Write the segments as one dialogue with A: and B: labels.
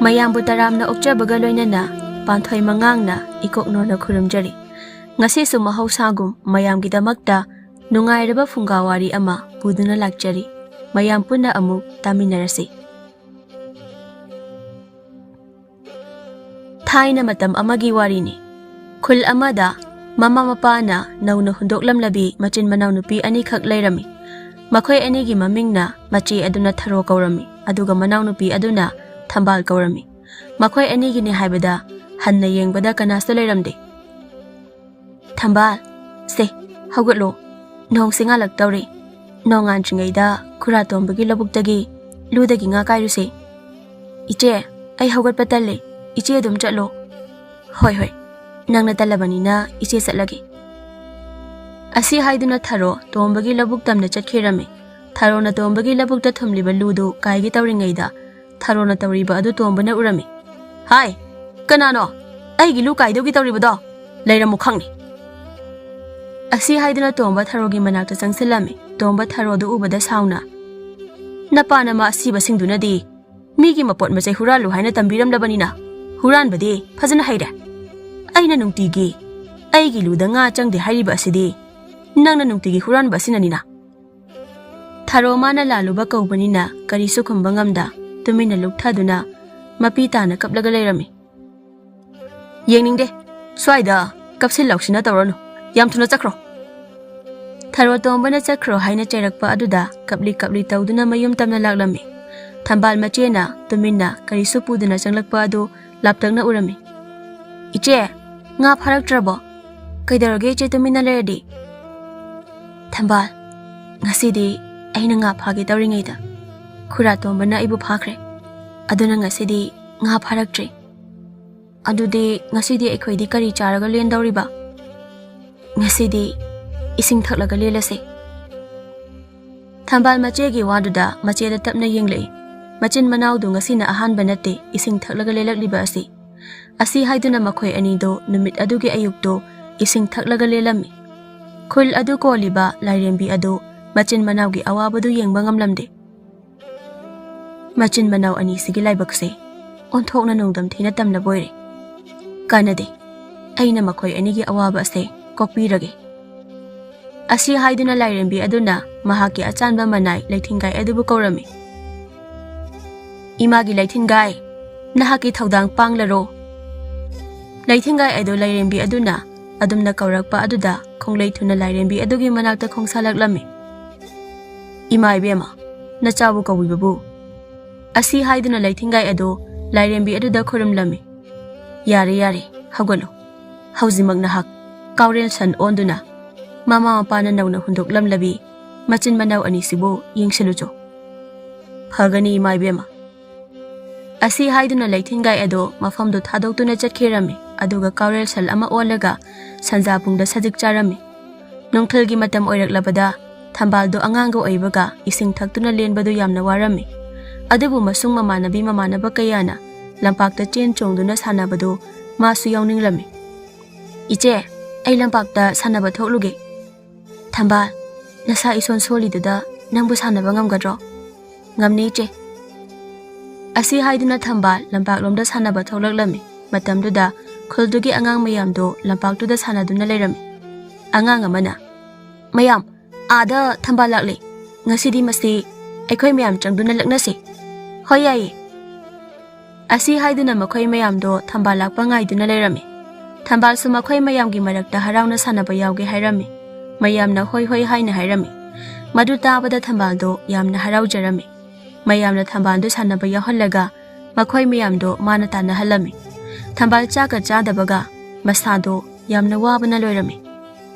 A: ꯃꯌꯥꯝꯕꯨ ꯇꯔꯥꯝꯅ ꯑꯣꯛꯆꯕꯒ ꯂꯣꯏꯅꯅ ꯄꯥꯟꯊꯣꯏ ꯃꯉꯥꯡꯅ ꯏꯀꯣꯛꯅꯣꯅ ꯈꯨꯔꯨꯝꯖꯔꯤ꯫ ꯉꯁꯤꯁꯨ ꯃꯍꯧꯁꯥꯒꯨꯝ ꯃꯌꯥꯝꯒꯤꯗꯃꯛꯇ ꯅꯨꯡꯉꯥꯏꯔꯕ ꯐꯨꯡꯒꯥꯋꯥꯔꯤ ꯑꯃ ꯄꯨꯗꯨꯅ ꯂꯥꯛꯆꯔꯤ꯫ ꯃꯌꯥꯝ ꯄꯨꯟꯅ ꯑꯃꯨꯛ ꯇꯥꯃꯤꯟꯅꯔꯁꯤ꯫ ꯊꯥꯏꯅ ꯃꯇꯝ ꯑꯃꯒꯤ ꯋꯥꯔꯤꯅꯤ꯫ ꯈꯨꯜ ꯑꯃꯗ ꯃꯃꯥ ꯃꯄꯥꯅ ꯅꯧꯅ ꯍꯨꯟꯗꯣꯛꯂꯝꯂꯕꯤ ꯃꯆꯤꯟ ꯃꯅꯥꯎ ꯅꯨꯄꯤ ꯑꯅꯤꯈꯛ ꯂꯩꯔꯝꯃꯤ꯫ ꯃꯈꯣꯏ ꯑꯅꯤꯒꯤ ꯃꯃꯤꯡꯅ ꯃꯆꯦ ꯑꯗꯨꯅ ꯊꯔꯣ ꯀꯧꯔꯝꯃꯤ, ꯑꯗꯨꯒ ꯃꯅꯥꯎꯅꯨꯄꯤ ꯑꯗꯨꯅ ꯊꯝꯕꯥꯜ ꯀꯧꯔꯝꯃꯤ꯫ ꯃꯈꯣꯏ ꯑꯅꯤꯒꯤꯅꯤ ꯍꯥꯏꯕꯗ ꯍꯟꯅ ꯌꯦꯡꯕꯗ ꯀꯅꯥꯁꯨ ꯂꯩꯔꯝꯗꯦ꯫ ꯊꯝꯕꯥꯜ, ꯁꯦ ꯍꯧꯒꯠꯂꯣ, ꯅꯣꯡꯁꯤ ꯉꯥꯜꯂꯛꯇꯧꯔꯦ꯫ ꯅꯣꯡꯉꯥꯟꯗ꯭ꯔꯤꯉꯩꯗ ꯈꯨꯔꯥꯇꯣꯝꯕꯒꯤ ꯂꯧꯕꯨꯛꯇꯒꯤ ꯂꯨꯗꯒꯤ ꯉꯥ ꯀꯥꯏꯔꯨꯁꯦ꯫ ꯏꯆꯦ, ꯑꯩ ꯍꯧꯒꯠꯄ ꯇꯜꯂꯦ, ꯏꯆꯦ ꯑꯗꯨꯝ ꯆꯠꯂꯣ꯫ ꯍꯣꯏ ꯍꯣꯏ, ꯅꯪꯅ ꯇꯜꯂꯕꯅꯤꯅ ꯏꯆꯦ ꯆꯠꯂꯒꯦ꯫ ꯑꯁꯤ ꯍꯥꯏꯗꯨꯅ ꯊꯔꯣ ꯇꯣꯝꯕꯒꯤ ꯂꯧꯕꯨꯛ ꯇꯝꯅ ꯆꯠꯈꯤꯔꯝꯃꯤ꯫ ꯊꯔꯣꯅ ꯇꯣꯝꯕꯒꯤ ꯂꯧꯕꯨꯛꯇ ꯊꯨꯝꯂꯤꯕ ꯂꯨꯗꯨ ꯀꯥꯏꯒꯦ ꯇꯧꯔꯤꯉꯩꯗ ꯊꯔꯣꯅ ꯇꯧꯔꯤꯕ ꯑꯗꯨ ꯇꯣꯝꯕꯅ ꯎꯔꯝꯃꯤ꯫ ꯍꯥꯏ, ꯀꯅꯥꯅꯣ ꯑꯩꯒꯤ ꯂꯨ ꯀꯥꯏꯗꯧꯒꯤ ꯇꯧꯔꯤꯕꯗꯣ? ꯂꯩꯔꯝꯃꯨ ꯈꯪꯅꯤ꯫ ꯑꯁꯤ ꯍꯥꯏꯗꯨꯅ ꯇꯣꯝꯕ ꯊꯔꯣꯒꯤ ꯃꯅꯥꯛꯇ ꯆꯪꯁꯤꯜꯂꯝꯃꯤ꯫ ꯇꯣꯝꯕ ꯊꯔꯣꯗꯨ ꯎꯕꯗ ꯁꯥꯎꯅ, ꯅꯄꯥ ꯅꯃꯥ ꯑꯁꯤꯕꯁꯤꯡꯗꯨꯅꯗꯤ ꯃꯤꯒꯤ ꯃꯄꯣꯠ ꯃꯆꯩ ꯍꯨꯔꯥꯜꯂꯨ ꯍꯥꯏꯅ ꯇꯝꯕꯤꯔꯝꯂꯕꯅꯤꯅ ꯍꯨꯔꯥꯟꯕꯗꯤ ꯐꯖꯅ ꯍꯩꯔꯦ꯫ ꯑꯩꯅ ꯅꯨꯡꯇꯤꯒꯤ ꯑꯩꯒꯤ ꯂꯨꯗ ꯉꯥ ꯆꯪꯗꯦ ꯍꯥꯏꯔꯤꯕ ꯑꯁꯤꯗꯤ ꯅꯪꯅ ꯅꯨꯡꯇꯤꯒꯤ ꯍꯨꯔꯥꯟꯕ ꯑꯁꯤꯅꯅꯤꯅ꯫ ꯊꯔꯣ ꯃꯥꯅ ꯂꯥꯜꯂꯨꯕ ꯀꯧꯕꯅꯤꯅ ꯀꯔꯤꯁꯨ ꯈꯨꯝꯕ ꯉꯝꯗ ꯇꯨꯃꯤꯟꯅ ꯂꯨꯞꯊꯗꯨꯅ ꯃꯄꯤ ꯇꯥꯅ ꯀꯞꯂꯒ ꯂꯩꯔꯝꯃꯤ꯫ ꯌꯦꯡꯅꯤꯡꯗꯦ, ꯁ꯭ꯋꯥꯏꯗ ꯀꯞꯁꯤꯟ ꯂꯥꯎꯁꯤꯟꯅ ꯇꯧꯔꯅꯨ, ꯌꯥꯝ ꯊꯨꯅ ꯆꯠꯈ꯭ꯔꯣ꯫ ꯊꯔꯣ ꯇꯣꯝꯕꯅ ꯆꯠꯈ꯭ꯔꯣ ꯍꯥꯏꯅ ꯆꯩꯔꯛꯄ ꯑꯗꯨꯗ ꯀꯞꯂꯤ ꯀꯞꯂꯤ ꯇꯧꯗꯨꯅ ꯃꯌꯨꯝ ꯇꯝꯅ ꯂꯥꯛꯂꯝꯃꯤ꯫ ꯊꯝꯕꯥꯜ ꯃꯆꯦꯅ ꯇꯨꯃꯤꯟꯅ ꯀꯔꯤꯁꯨ ꯄꯨꯗꯨꯅ ꯆꯪꯂꯛꯄ ꯑꯗꯨ ꯂꯥꯞꯇꯛꯅ ꯎꯔꯝꯃꯤ꯫ ꯏꯆꯦ, ꯉꯥ ꯐꯥꯔꯛꯇ꯭ꯔꯕꯣ? ꯀꯩꯗꯧꯔꯒꯦ ꯏꯆꯦ ꯇꯨꯃꯤꯟꯅ ꯂꯩꯔꯗꯤ? ꯊꯝꯕꯥꯜ, ꯉꯁꯤꯗꯤ ꯑꯩꯅ ꯉꯥ ꯐꯥꯒꯦ ꯇꯧꯔꯤꯉꯩꯗ ꯈꯨꯔꯥꯇꯣꯝꯕꯅ ꯑꯩꯕꯨ ꯐꯥꯈ꯭ꯔꯦ, ꯑꯗꯨꯅ ꯉꯁꯤꯗꯤ ꯉꯥ ꯐꯥꯔꯛꯇ꯭ꯔꯤ꯫ ꯑꯗꯨꯗꯤ ꯉꯁꯤꯗꯤ ꯑꯩꯈꯣꯏꯗꯤ ꯀꯔꯤ ꯆꯥꯔꯒ ꯂꯦꯟꯗꯧꯔꯤꯕ? ꯉꯁꯤꯗꯤ ꯏꯁꯤꯡ ꯊꯛꯂꯒ ꯂꯦꯜꯂꯁꯦ꯫ ꯊꯝꯕꯥꯜ ꯃꯆꯦꯒꯤ ꯋꯥꯗꯨꯗ ꯃꯆꯦꯗ ꯇꯞꯅ ꯌꯦꯡꯂꯛꯏ꯫ ꯃꯆꯤꯟ ꯃꯅꯥꯎꯗꯨ ꯉꯁꯤꯅ ꯑꯍꯥꯟꯕ ꯅꯠꯇꯦ ꯏꯁꯤꯡ ꯊꯛꯂꯒ ꯂꯦꯜꯂꯛꯂꯤꯕ ꯑꯁꯤ꯫ ꯑꯁꯤ ꯍꯥꯏꯗꯨꯅ ꯃꯈꯣꯏ ꯑꯅꯤꯗꯨ ꯅꯨꯃꯤꯠ ꯑꯗꯨꯒꯤ ꯑꯌꯨꯛꯇꯨ ꯏꯁꯤꯡ ꯊꯛꯂꯒ ꯂꯦꯜꯂꯝꯃꯤ꯫ ꯈꯨꯜ ꯑꯗꯨ ꯀꯣꯜꯂꯤꯕ ꯂꯥꯏꯔꯦꯝꯕꯤ ꯑꯗꯨ ꯃꯆꯤꯟ ꯃꯅꯥꯎꯒꯤ ꯑꯋꯥꯕꯗꯨ ꯌꯦꯡꯕ ꯉꯝꯂꯝꯗꯦ꯫ ꯃꯆꯤꯟ ꯃꯅꯥꯎ ꯑꯅꯤꯁꯤꯒꯤ ꯂꯥꯏꯕꯛꯁꯦ ꯑꯣꯟꯊꯣꯛꯅ ꯅꯣꯡꯗꯝ ꯊꯤꯅ ꯇꯝꯂꯕ ꯑꯣꯏꯔꯦ꯫ ꯀꯥꯟꯅꯗꯦ, ꯑꯩꯅ ꯃꯈꯣꯏ ꯑꯅꯤꯒꯤ ꯑꯋꯥꯕ ꯑꯁꯦ ꯀꯣꯛꯄꯤꯔꯒꯦ꯫ ꯑꯁꯤ ꯍꯥꯏꯗꯨꯅ ꯂꯥꯏꯔꯦꯝꯕꯤ ꯑꯗꯨꯅ ꯃꯍꯥꯛꯀꯤ ꯑꯆꯥꯟꯕ ꯃꯅꯥꯏ ꯂꯩꯊꯤꯟꯒꯥꯏ ꯑꯗꯨꯕꯨ ꯀꯧꯔꯝꯃꯤ꯫ ꯏꯃꯥꯒꯤ ꯂꯩꯊꯤꯟꯒꯥꯏ, ꯅꯍꯥꯛꯀꯤ ꯊꯧꯗꯥꯡ ꯄꯥꯡꯂꯔꯣ꯫ ꯂꯩꯊꯤꯟꯒꯥꯏ ꯑꯗꯨ ꯂꯥꯏꯔꯦꯝꯕꯤ ꯑꯗꯨꯅ ꯑꯗꯨꯝꯅ ꯀꯧꯔꯛꯄ ꯑꯗꯨꯗ ꯈꯣꯡꯂꯩ ꯊꯨꯅ ꯂꯥꯏꯔꯦꯝꯕꯤ ꯑꯗꯨꯒꯤ ꯃꯅꯥꯛꯇ ꯈꯣꯡꯁꯥꯜꯂꯛꯂꯝꯃꯤ꯫ ꯏꯃꯥ ꯏꯕꯦꯝꯃ, ꯅꯆꯥꯕꯨ ꯀꯧꯕꯤꯕꯕꯨ꯫ ꯑꯁꯤ ꯍꯥꯏꯗꯨꯅ ꯂꯩꯊꯤꯟꯒꯥꯏ ꯑꯗꯨ ꯂꯥꯏꯔꯦꯝꯕꯤ ꯑꯗꯨꯗ ꯈꯨꯔꯨꯝꯂꯝꯃꯤ꯫ ꯌꯥꯔꯦ ꯌꯥꯔꯦ, ꯍꯧꯒꯠꯂꯨ꯫ ꯍꯧꯖꯤꯛꯃꯛ ꯅꯍꯥꯛ ꯀꯥꯎꯔꯦꯜ ꯁꯟ ꯑꯣꯟꯗꯨꯅ ꯃꯃꯥ ꯃꯄꯥꯅ ꯅꯧꯅ ꯍꯨꯟꯗꯣꯛꯂꯝꯂꯕꯤ ꯃꯆꯤꯟ ꯃꯅꯥꯎ ꯑꯅꯤꯁꯤꯕꯨ ꯌꯦꯡꯁꯤꯜꯂꯨꯆꯣ꯫ ꯐꯒꯅꯤ ꯏꯃꯥ ꯏꯕꯦꯝꯃ꯫ ꯑꯁꯤ ꯍꯥꯏꯗꯨꯅ ꯂꯩꯊꯤꯟꯒꯥꯏ ꯑꯗꯨ ꯃꯐꯝꯗꯨ ꯊꯥꯗꯣꯛꯇꯨꯅ ꯆꯠꯈꯤꯔꯝꯃꯤ, ꯑꯗꯨꯒ ꯀꯥꯎꯔꯦꯜ ꯁꯟ ꯑꯃ ꯑꯣꯜꯂꯒ ꯁꯟꯖꯥꯕꯨꯡꯗ ꯁꯖꯤꯛ ꯆꯥꯔꯝꯃꯤ꯫ ꯅꯨꯡꯊꯤꯜꯒꯤ ꯃꯇꯝ ꯑꯣꯏꯔꯛꯂꯕꯗ ꯊꯝꯕꯥꯜꯗꯨ ꯑꯉꯥꯡꯒ ꯑꯣꯏꯕꯒ ꯏꯁꯤꯡ ꯊꯛꯇꯨꯅ ꯂꯦꯟꯕꯗꯨ ꯌꯥꯝꯅ ꯋꯥꯔꯝꯃꯤ꯫ ꯑꯗꯨꯕꯨ ꯃꯁꯨꯡ ꯃꯃꯥꯟꯅꯕ ꯀꯌꯥꯅ ꯂꯝꯄꯥꯛꯇ ꯆꯦꯟ ꯆꯣꯡꯗꯨꯅ ꯁꯥꯟꯅꯕꯗꯨ ꯃꯥꯁꯨ ꯌꯥꯎꯅꯤꯡꯂꯝꯃꯤ꯫ ꯏꯆꯦ, ꯑꯩ ꯂꯝꯄꯥꯛꯇ ꯁꯥꯟꯅꯕ ꯊꯣꯛꯂꯨꯒꯦ꯫ ꯊꯝꯕꯥꯜ, ꯅꯁꯥ ꯏꯁꯣꯟ ꯁꯣꯜꯂꯤꯗꯨꯗ ꯅꯪꯕꯨ ꯁꯥꯟꯅꯕ ꯉꯝꯒꯗ꯭ꯔꯣ? ꯉꯝꯅꯤ ꯏꯆꯦ꯫ ꯑꯁꯤ ꯍꯥꯏꯗꯨꯅ ꯊꯝꯕꯥꯜ ꯂꯝꯄꯥꯛꯂꯣꯝꯗ ꯁꯥꯟꯅꯕ ꯊꯣꯛꯂꯛꯂꯝꯃꯤ꯫ ꯃꯇꯝꯗꯨꯗ ꯈꯨꯜꯗꯨꯒꯤ ꯑꯉꯥꯡ ꯃꯌꯥꯝꯗꯨ ꯂꯝꯄꯥꯛꯇꯨꯗ ꯁꯥꯟꯅꯗꯨꯅ ꯂꯩꯔꯝꯃꯤ꯫ ꯑꯉꯥꯡ ꯑꯃꯅ, ꯃꯌꯥꯝ, ꯑꯥꯗ ꯊꯝꯕꯥꯜ ꯂꯥꯛꯂꯦ, ꯉꯁꯤꯗꯤ ꯃꯁꯤ ꯑꯩꯈꯣꯏ ꯃꯌꯥꯝ ꯆꯪꯗꯨꯅ ꯂꯛꯅꯁꯤ꯫ ꯍꯣꯏ ꯌꯥꯏꯌꯦ꯫ ꯑꯁꯤ ꯍꯥꯏꯗꯨꯅ ꯃꯈꯣꯏ ꯃꯌꯥꯝꯗꯣ ꯊꯝꯕꯥꯜ ꯂꯥꯛꯄ ꯉꯥꯏꯗꯨꯅ ꯂꯩꯔꯝꯃꯤ꯫ ꯊꯝꯕꯥꯜꯁꯨ ꯃꯈꯣꯏ ꯃꯌꯥꯝꯒꯤ ꯃꯔꯛꯇ ꯍꯔꯥꯎꯅ ꯁꯥꯟꯅꯕ ꯌꯥꯎꯒꯦ ꯍꯥꯏꯔꯝꯃꯤ꯫ ꯃꯌꯥꯝꯅ ꯍꯣꯏ ꯍꯣꯏ ꯍꯥꯏꯅ ꯍꯥꯏꯔꯝꯃꯤ꯫ ꯃꯗꯨ ꯇꯥꯕꯗ ꯊꯝꯕꯥꯜꯗꯣ ꯌꯥꯝꯅ ꯍꯔꯥꯎꯖꯔꯝꯃꯤ꯫ ꯃꯌꯥꯝꯅ ꯊꯝꯕꯥꯜꯗꯨ ꯁꯥꯟꯅꯕ ꯌꯥꯎꯍꯜꯂꯒ ꯃꯈꯣꯏ ꯃꯌꯥꯝꯗꯣ ꯃꯥꯅ ꯇꯥꯟꯅꯍꯜꯂꯝꯃꯤ꯫ ꯊꯝꯕꯥꯜ ꯆꯥꯛꯀ ꯆꯥꯗꯕꯒ ꯃꯁꯥꯗꯣ ꯌꯥꯝꯅ ꯋꯥꯕꯅ ꯂꯣꯏꯔꯝꯃꯤ꯫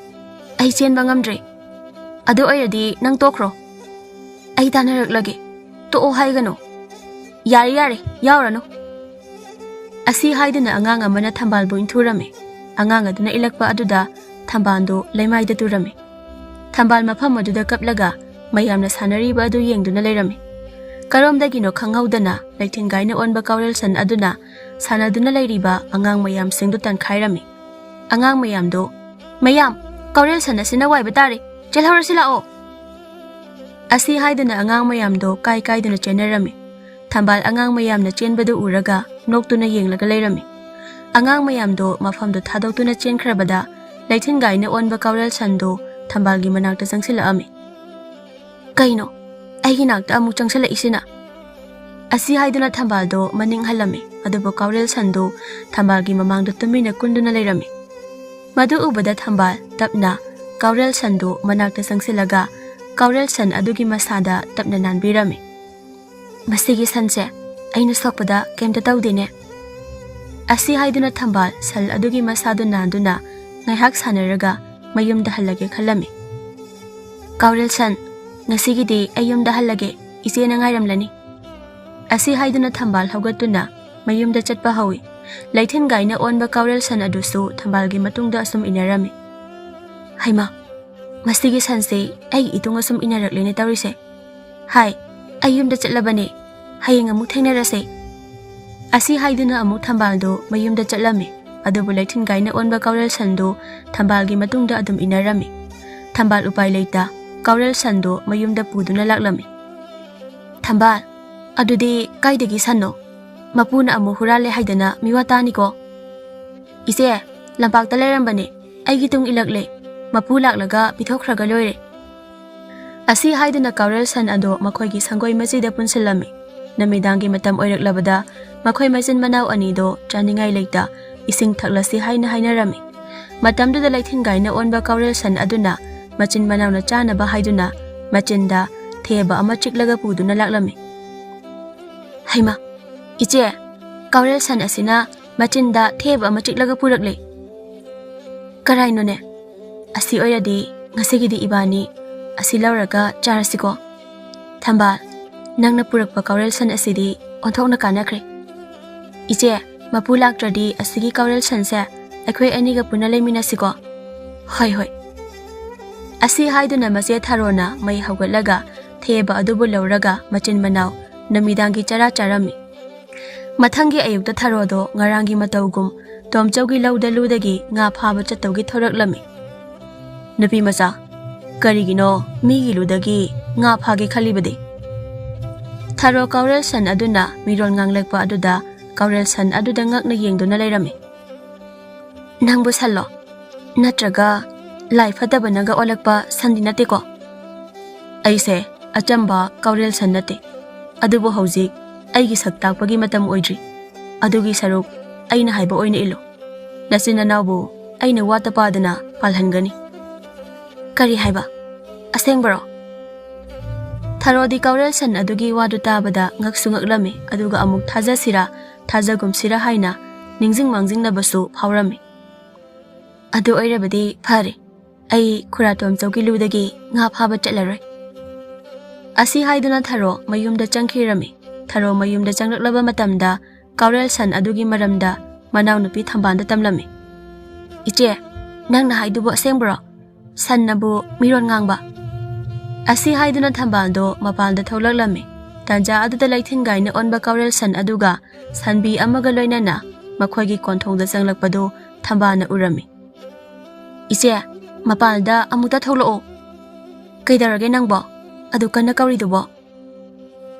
A: ꯑꯩ ꯆꯦꯟꯕ ꯉꯝꯗ꯭ꯔꯦ꯫ ꯑꯗꯨ ꯑꯣꯏꯔꯗꯤ ꯅꯪ ꯇꯣꯛꯈ꯭ꯔꯣ꯫ ꯑꯩ ꯇꯥꯟꯅꯔꯛꯂꯒꯦ, ꯇꯣꯛꯑꯣ ꯍꯥꯏꯒꯅꯨ꯫ ꯌꯥꯔꯦ ꯌꯥꯔꯦ, ꯌꯥꯎꯔꯅꯨ꯫ ꯑꯁꯤ ꯍꯥꯏꯗꯨꯅ ꯑꯉꯥꯡ ꯑꯃꯅ ꯊꯝꯕꯥꯜꯕꯨ ꯏꯟꯊꯨꯔꯝꯃꯤ꯫ ꯑꯉꯥꯡ ꯑꯗꯨꯅ ꯏꯜꯂꯛꯄ ꯑꯗꯨꯗ ꯊꯝꯕꯥꯜꯗꯨ ꯂꯩꯃꯥꯏꯗ ꯇꯨꯔꯝꯃꯤ꯫ ꯊꯝꯕꯥꯜ ꯃꯐꯝ ꯑꯗꯨꯗ ꯀꯞꯂꯒ ꯃꯌꯥꯝꯅ ꯁꯥꯟꯅꯔꯤꯕ ꯑꯗꯨ ꯌꯦꯡꯗꯨꯅ ꯂꯩꯔꯝꯃꯤ꯫ ꯀꯔꯣꯝꯗꯒꯤꯅꯣ ꯈꯪꯍꯧꯗꯅ ꯂꯩꯊꯤꯟꯒꯥꯏꯅ ꯑꯣꯟꯕ ꯀꯥꯎꯔꯦꯜ ꯁꯟ ꯑꯗꯨꯅ ꯁꯥꯟꯅꯗꯨꯅ ꯂꯩꯔꯤꯕ ꯑꯉꯥꯡ ꯃꯌꯥꯝꯁꯤꯡꯗꯨ ꯇꯥꯟꯈꯥꯏꯔꯝꯃꯤ꯫ ꯑꯉꯥꯡ ꯃꯌꯥꯝꯗꯨ, ꯃꯌꯥꯝ, ꯀꯥꯎꯔꯦꯜ ꯁꯟ ꯑꯁꯤꯅ ꯋꯥꯏꯕ ꯇꯥꯔꯦ, ꯆꯦꯜꯍꯧꯔꯁꯤ ꯂꯥꯛꯑꯣ꯫ ꯑꯁꯤ ꯍꯥꯏꯗꯨꯅ ꯑꯉꯥꯡ ꯃꯌꯥꯝꯗꯣ ꯀꯥꯏꯗꯨꯅ ꯆꯦꯟꯅꯔꯝꯃꯤ꯫ ꯊꯝꯕꯥꯜ ꯑꯉꯥꯡ ꯃꯌꯥꯝꯅ ꯆꯦꯟꯕꯗꯨ ꯎꯔꯒ ꯅꯣꯛꯇꯨꯅ ꯌꯦꯡꯂꯒ ꯂꯩꯔꯝꯃꯤ꯫ ꯑꯉꯥꯡ ꯃꯌꯥꯝꯗꯣ ꯃꯐꯝꯗꯨ ꯊꯥꯗꯣꯛꯇꯨꯅ ꯆꯦꯟꯈ꯭ꯔꯕꯗ ꯂꯩꯊꯤꯟꯒꯥꯏꯅ ꯑꯣꯟꯕ ꯀꯥꯎꯔꯦꯜ ꯁꯟꯗꯨ ꯊꯝꯕꯥꯜꯒꯤ ꯃꯅꯥꯛꯇ ꯆꯪꯁꯤꯜꯂꯛꯑꯝꯃꯤ꯫ ꯀꯩꯅꯣ ꯑꯩꯒꯤ ꯅꯥꯛꯇ ꯑꯃꯨꯛ ꯆꯪꯁꯤꯜꯂꯛꯏꯁꯤꯅ? ꯑꯁꯤ ꯍꯥꯏꯗꯨꯅ ꯊꯝꯕꯥꯜꯗꯣ ꯃꯅꯤꯡ ꯍꯜꯂꯝꯃꯤ, ꯑꯗꯨꯕꯨ ꯀꯥꯎꯔꯦꯜ ꯁꯟꯗꯨ ꯊꯝꯕꯥꯜꯒꯤ ꯃꯃꯥꯡꯗ ꯇꯨꯃꯤꯟꯅ ꯀꯨꯟꯗꯨꯅ ꯂꯩꯔꯝꯃꯤ꯫ ꯃꯗꯨ ꯎꯕꯗ ꯊꯝꯕꯥꯜ ꯇꯞꯅ ꯀꯥꯎꯔꯦꯜ ꯁꯟꯗꯨ ꯃꯅꯥꯛꯇ ꯆꯪꯁꯤꯜꯂꯒ ꯀꯥꯎꯔꯦꯜ ꯁꯟ ꯑꯗꯨꯒꯤ ꯃꯁꯥꯗ ꯇꯞꯅ ꯅꯥꯟꯕꯤꯔꯝꯃꯤ꯫ ꯃꯁꯤꯒꯤ ꯁꯟꯁꯦ ꯑꯩꯅ ꯁꯣꯛꯄꯗ ꯀꯩꯝꯇ ꯇꯧꯗꯦꯅꯦ꯫ ꯑꯁꯤ ꯍꯥꯏꯗꯨꯅ ꯊꯝꯕꯥꯜ ꯁꯟ ꯑꯗꯨꯒꯤ ꯃꯁꯥꯗꯨ ꯅꯥꯟꯗꯨꯅ ꯉꯥꯏꯍꯥꯛ ꯁꯥꯟꯅꯔꯒ ꯃꯌꯨꯝꯗ ꯍꯜꯂꯒꯦ ꯈꯜꯂꯝꯃꯤ꯫ ꯀꯥꯎꯔꯦꯜ ꯁꯟ, ꯉꯁꯤꯒꯤꯗꯤ ꯑꯩ ꯌꯨꯝꯗ ꯍꯜꯂꯒꯦ, ꯏꯆꯦꯅ ꯉꯥꯏꯔꯝꯂꯅꯤ꯫ ꯑꯁꯤ ꯍꯥꯏꯗꯨꯅ ꯊꯝꯕꯥꯜ ꯍꯧꯒꯠꯇꯨꯅ ꯃꯌꯨꯝꯗ ꯆꯠꯄ ꯍꯧꯏ꯫ ꯂꯩꯊꯤꯟꯒꯥꯏꯅ ꯑꯣꯟꯕ ꯀꯥꯎꯔꯦꯜ ꯁꯟ ꯑꯗꯨꯁꯨ ꯊꯝꯕꯥꯜꯒꯤ ꯃꯇꯨꯡꯗ ꯑꯁꯨꯝ ꯏꯟꯅꯔꯝꯃꯤ꯫ ꯍꯩꯃꯥ, ꯃꯁꯤꯒꯤ ꯁꯟꯁꯦ ꯑꯩꯒꯤ ꯏꯇꯨꯡ ꯑꯁꯨꯝ ꯏꯟꯅꯔꯛꯂꯦꯅꯦ ꯇꯧꯔꯤꯁꯦ꯫ ꯍꯥꯏ, ꯑꯩ ꯌꯨꯝꯗ ꯆꯠꯂꯕꯅꯦ, ꯍꯌꯦꯡ ꯑꯃꯨꯛ ꯊꯦꯡꯅꯔꯁꯦ꯫ ꯑꯁꯤ ꯍꯥꯏꯗꯨꯅ ꯑꯃꯨꯛ ꯊꯝꯕꯥꯜꯗꯨ ꯃꯌꯨꯝꯗ ꯆꯠꯂꯝꯃꯤ, ꯑꯗꯨꯕꯨ ꯂꯩꯊꯤꯟꯒꯥꯏꯅ ꯑꯣꯟꯕ ꯀꯥꯎꯔꯦꯜ ꯁꯟꯗꯨ ꯊꯝꯕꯥꯜꯒꯤ ꯃꯇꯨꯡꯗ ꯑꯗꯨꯝ ꯏꯟꯅꯔꯝꯃꯤ꯫ ꯊꯝꯕꯥꯜ ꯎꯄꯥꯏ ꯂꯩꯇ ꯀꯥꯎꯔꯦꯜ ꯁꯟꯗꯨ ꯃꯌꯨꯝꯗ ꯄꯨꯗꯨꯅ ꯂꯥꯛꯂꯝꯃꯤ꯫ ꯊꯝꯕꯥꯜ, ꯑꯗꯨꯗꯤ ꯀꯥꯏꯗꯒꯤ ꯁꯟꯅꯣ? ꯃꯄꯨꯅ ꯑꯃꯨꯛ ꯍꯨꯔꯥꯜꯂꯦ ꯍꯥꯏꯗꯅ ꯃꯤꯋꯥ ꯇꯥꯅꯤꯀꯣ꯫ ꯏꯆꯦ, ꯂꯝꯄꯥꯛꯇ ꯂꯩꯔꯝꯕꯅꯦ, ꯑꯩꯒꯤ ꯇꯨꯡ ꯏꯜꯂꯛꯂꯦ, ꯃꯄꯨ ꯂꯥꯛꯂꯒ ꯄꯤꯊꯣꯛꯈ꯭ꯔꯒ ꯂꯣꯏꯔꯦ꯫ ꯑꯁꯤ ꯍꯥꯏꯗꯨꯅ ꯀꯥꯎꯔꯦꯜ ꯁꯟ ꯑꯗꯨ ꯃꯈꯣꯏꯒꯤ ꯁꯪꯒꯣꯏ ꯃꯆꯤꯗ ꯄꯨꯟꯁꯤꯜꯂꯝꯃꯤ꯫ ꯅꯨꯃꯤꯗꯥꯡꯒꯤ ꯃꯇꯝ ꯑꯣꯏꯔꯛꯂꯕꯗ ꯃꯈꯣꯏ ꯃꯆꯤꯟ ꯃꯅꯥꯎ ꯑꯅꯤꯗꯣ ꯆꯥꯅꯤꯡꯉꯥꯏ ꯂꯩꯇ ꯏꯁꯤꯡ ꯊꯛꯂꯁꯤ ꯍꯥꯏꯅ ꯍꯥꯏꯅꯔꯝꯃꯤ꯫ ꯃꯇꯝꯗꯨꯗ ꯂꯩꯊꯤꯟꯒꯥꯏꯅ ꯑꯣꯟꯕ ꯀꯥꯎꯔꯦꯜ ꯁꯟ ꯑꯗꯨꯅ ꯃꯆꯤꯟ ꯃꯅꯥꯎꯅ ꯆꯥꯅꯕ ꯍꯥꯏꯗꯨꯅ ꯃꯆꯤꯟꯗ ꯊꯦꯕ ꯑꯃ ꯆꯤꯛꯂꯒ ꯄꯨꯗꯨꯅ ꯂꯥꯛꯂꯝꯃꯤ꯫ ꯍꯩꯃꯥ, ꯏꯆꯦ, ꯀꯥꯎꯔꯦꯜ ꯁꯟ ꯑꯁꯤꯅ ꯃꯆꯤꯟꯗ ꯊꯦꯕ ꯑꯃ ꯆꯤꯛꯂꯒ ꯄꯨꯔꯛꯂꯦ꯫ ꯀꯔꯥꯏꯅꯣꯅꯦ? ꯑꯁꯤ ꯑꯣꯏꯔꯗꯤ ꯉꯁꯤꯒꯤꯗꯤ ꯏꯕꯥꯅꯤ ꯑꯁꯤ ꯂꯧꯔꯒ ꯆꯥꯔꯁꯤꯀꯣ꯫ ꯊꯝꯕꯥꯜ, ꯅꯪꯅ ꯄꯨꯔꯛꯄ ꯀꯥꯎꯔꯦꯜ ꯁꯟ ꯑꯁꯤꯗꯤ ꯑꯣꯟꯊꯣꯛꯅ ꯀꯥꯟꯅꯈ꯭ꯔꯦ꯫ ꯏꯆꯦ, ꯃꯄꯨ ꯂꯥꯛꯇ꯭ꯔꯗꯤ ꯑꯁꯤꯒꯤ ꯀꯥꯎꯔꯦꯜ ꯁꯟꯁꯦ ꯑꯩꯈꯣꯏ ꯑꯅꯤꯒ ꯄꯨꯟꯅ ꯂꯩꯃꯤꯟꯅꯁꯤꯀꯣ꯫ ꯍꯣꯏ ꯍꯣꯏ꯫ ꯑꯁꯤ ꯍꯥꯏꯗꯨꯅ ꯃꯆꯦ ꯊꯥꯔꯣꯅ ꯃꯩ ꯍꯧꯒꯠꯂꯒ ꯊꯦꯕ ꯑꯗꯨꯕꯨ ꯂꯧꯔꯒ ꯃꯆꯤन ꯃꯅꯥꯎ ꯅꯨꯃꯤꯗꯥꯡꯒꯤ ꯆꯔꯥ ꯆꯥꯔꯝꯃꯤ꯫ ꯃꯊꯪꯒꯤ ꯑꯌꯨꯛꯇ ꯊꯥꯔꯣꯗꯣ ꯉꯔꯥꯡꯒꯤ ꯃꯇꯧꯒꯨꯝ ꯇꯣꯝꯆꯧꯒꯤ ꯂꯧꯗ ꯂꯨꯗꯒꯤ ꯉꯥ ꯐꯥꯕ ꯆꯠꯇꯧꯒꯤ ꯊꯣꯔꯛꯂꯝꯃꯤ꯫ ꯅꯨꯄꯤ ꯃꯆꯥ, ꯀꯔꯤꯒꯤꯅꯣ ꯃꯤꯒꯤ ꯂꯨꯗꯒꯤ ꯉꯥ ꯐꯥꯒꯦ ꯈꯜꯂꯤꯕꯗꯤ? ꯊꯥꯔꯣ ꯀꯥꯎꯔꯦꯜ ꯁꯟ ꯑꯗꯨꯅ ꯃꯤꯔꯣꯜ ꯉꯥꯡꯂꯛꯄ ꯑꯗꯨꯗ ꯀꯥꯎꯔꯦꯜ ꯁꯟ ꯑꯗꯨꯗ ꯉꯛꯅ ꯌꯦꯡꯗꯨꯅ ꯂꯩꯔꯝꯃꯤ꯫ ꯅꯪꯕꯨ ꯁꯟꯂꯣ? ꯅꯠꯇ꯭ꯔꯒ ꯂꯥꯏ ꯐꯠꯇꯕꯅꯒ ꯑꯣꯜꯂꯛꯄ ꯁꯟꯗꯤ ꯅꯠꯇꯦꯀꯣ? ꯑꯩꯁꯦ ꯑꯆꯝꯕ ꯀꯥꯎꯔꯦꯜ ꯁꯟ ꯅꯠꯇꯦ, ꯑꯗꯨꯕꯨ ꯍꯧꯖꯤꯛ ꯑꯩꯒꯤ ꯁꯛ ꯇꯥꯛꯄꯒꯤ ꯃꯇꯝ ꯑꯣꯏꯗ꯭ꯔꯤ, ꯑꯗꯨꯒꯤ ꯁꯔꯨꯛ ꯑꯩꯅ ꯍꯥꯏꯕ ꯑꯣꯏꯅ ꯏꯜꯂꯨ꯫ ꯅꯆꯤꯟ ꯅꯅꯥꯎꯕꯨ ꯑꯩꯅ ꯋꯥꯠꯇ ꯄꯥꯗꯅ ꯄꯥꯜꯍꯟꯒꯅꯤ꯫ ꯀꯔꯤ ꯍꯥꯏꯕ? ꯑꯁꯦꯡꯕꯔꯣ? ꯊꯥꯔꯣꯗꯤ ꯀꯥꯎꯔꯦꯜ ꯁꯟ ꯑꯗꯨꯒꯤ ꯋꯥꯗꯨ ꯇꯥꯕꯗ ꯉꯛꯁꯨ ꯉꯛꯂꯝꯃꯤ, ꯑꯗꯨꯒ ꯑꯃꯨꯛ ꯊꯥꯖꯁꯤꯔꯥ ꯊꯥꯖꯒꯨꯝꯁꯤꯔꯥ ꯍꯥꯏꯅ ꯅꯤꯡꯖꯤꯡ ꯃꯥꯡꯖꯤꯡꯅꯕꯁꯨ ꯐꯥꯎꯔꯝꯃꯤ꯫ ꯑꯗꯨ ꯑꯣꯏꯔꯕꯗꯤ ꯐꯔꯦ, ꯑꯩ ꯈꯨꯔꯥ ꯇꯣꯝꯆꯧꯒꯤ ꯂꯨꯗꯒꯤ ꯉꯥ ꯐꯥꯕ ꯆꯠꯂꯔꯣꯏ꯫ ꯑꯁꯤ ꯍꯥꯏꯗꯨꯅ ꯊꯥꯔꯣ ꯃꯌꯨꯝꯗ ꯆꯪꯈꯤꯔꯝꯃꯤ꯫ ꯊꯥꯔꯣ ꯃꯌꯨꯝꯗ ꯆꯪꯂꯛꯂꯕ ꯃꯇꯝꯗ ꯀꯥꯎꯔꯦꯜ ꯁꯟ ꯑꯗꯨꯒꯤ ꯃꯔꯝꯗ ꯃꯅꯥꯎꯅꯨꯄꯤ ꯊꯝꯕꯥꯜꯗ ꯇꯝꯂꯝꯃꯤ꯫ ꯏꯆꯦ, ꯅꯪꯅ ꯍꯥꯏꯗꯨꯕꯨ ꯑꯁꯦꯡꯕꯔꯣ? ꯁꯟꯅꯕꯨ ꯃꯤꯔꯣꯜ ꯉꯥꯡꯕ? ꯑꯁꯤ ꯍꯥꯏꯗꯨꯅ ꯊꯝꯕꯥꯜꯗꯣ ꯃꯄꯥꯟꯗ ꯊꯣꯛꯂꯛꯂꯝꯃꯤ꯫ ꯇꯥꯟꯖꯥ ꯑꯗꯨꯗ ꯂꯩꯊꯤꯟꯒꯥꯏꯅ ꯑꯣꯟꯕ ꯀꯥꯎꯔꯦꯜ ꯁꯟ ꯑꯗꯨꯒ ꯁꯟꯕꯤ ꯑꯃꯒ ꯂꯣꯏꯅꯅ ꯃꯈꯣꯏꯒꯤ ꯀꯣꯟꯊꯣꯡꯗ ꯆꯪꯂꯛꯄꯗꯨ ꯊꯝꯕꯥꯜꯅ ꯎꯔꯝꯃꯤ꯫ ꯏꯆꯦ, ꯃꯄꯥꯟꯗ ꯑꯃꯨꯛꯇ ꯊꯣꯛꯂꯛꯑꯣ꯫ ꯀꯩꯗꯧꯔꯒꯦ ꯅꯪꯕꯣ? ꯑꯗꯨ ꯀꯟꯅ ꯀꯧꯔꯤꯗꯨꯕꯣ?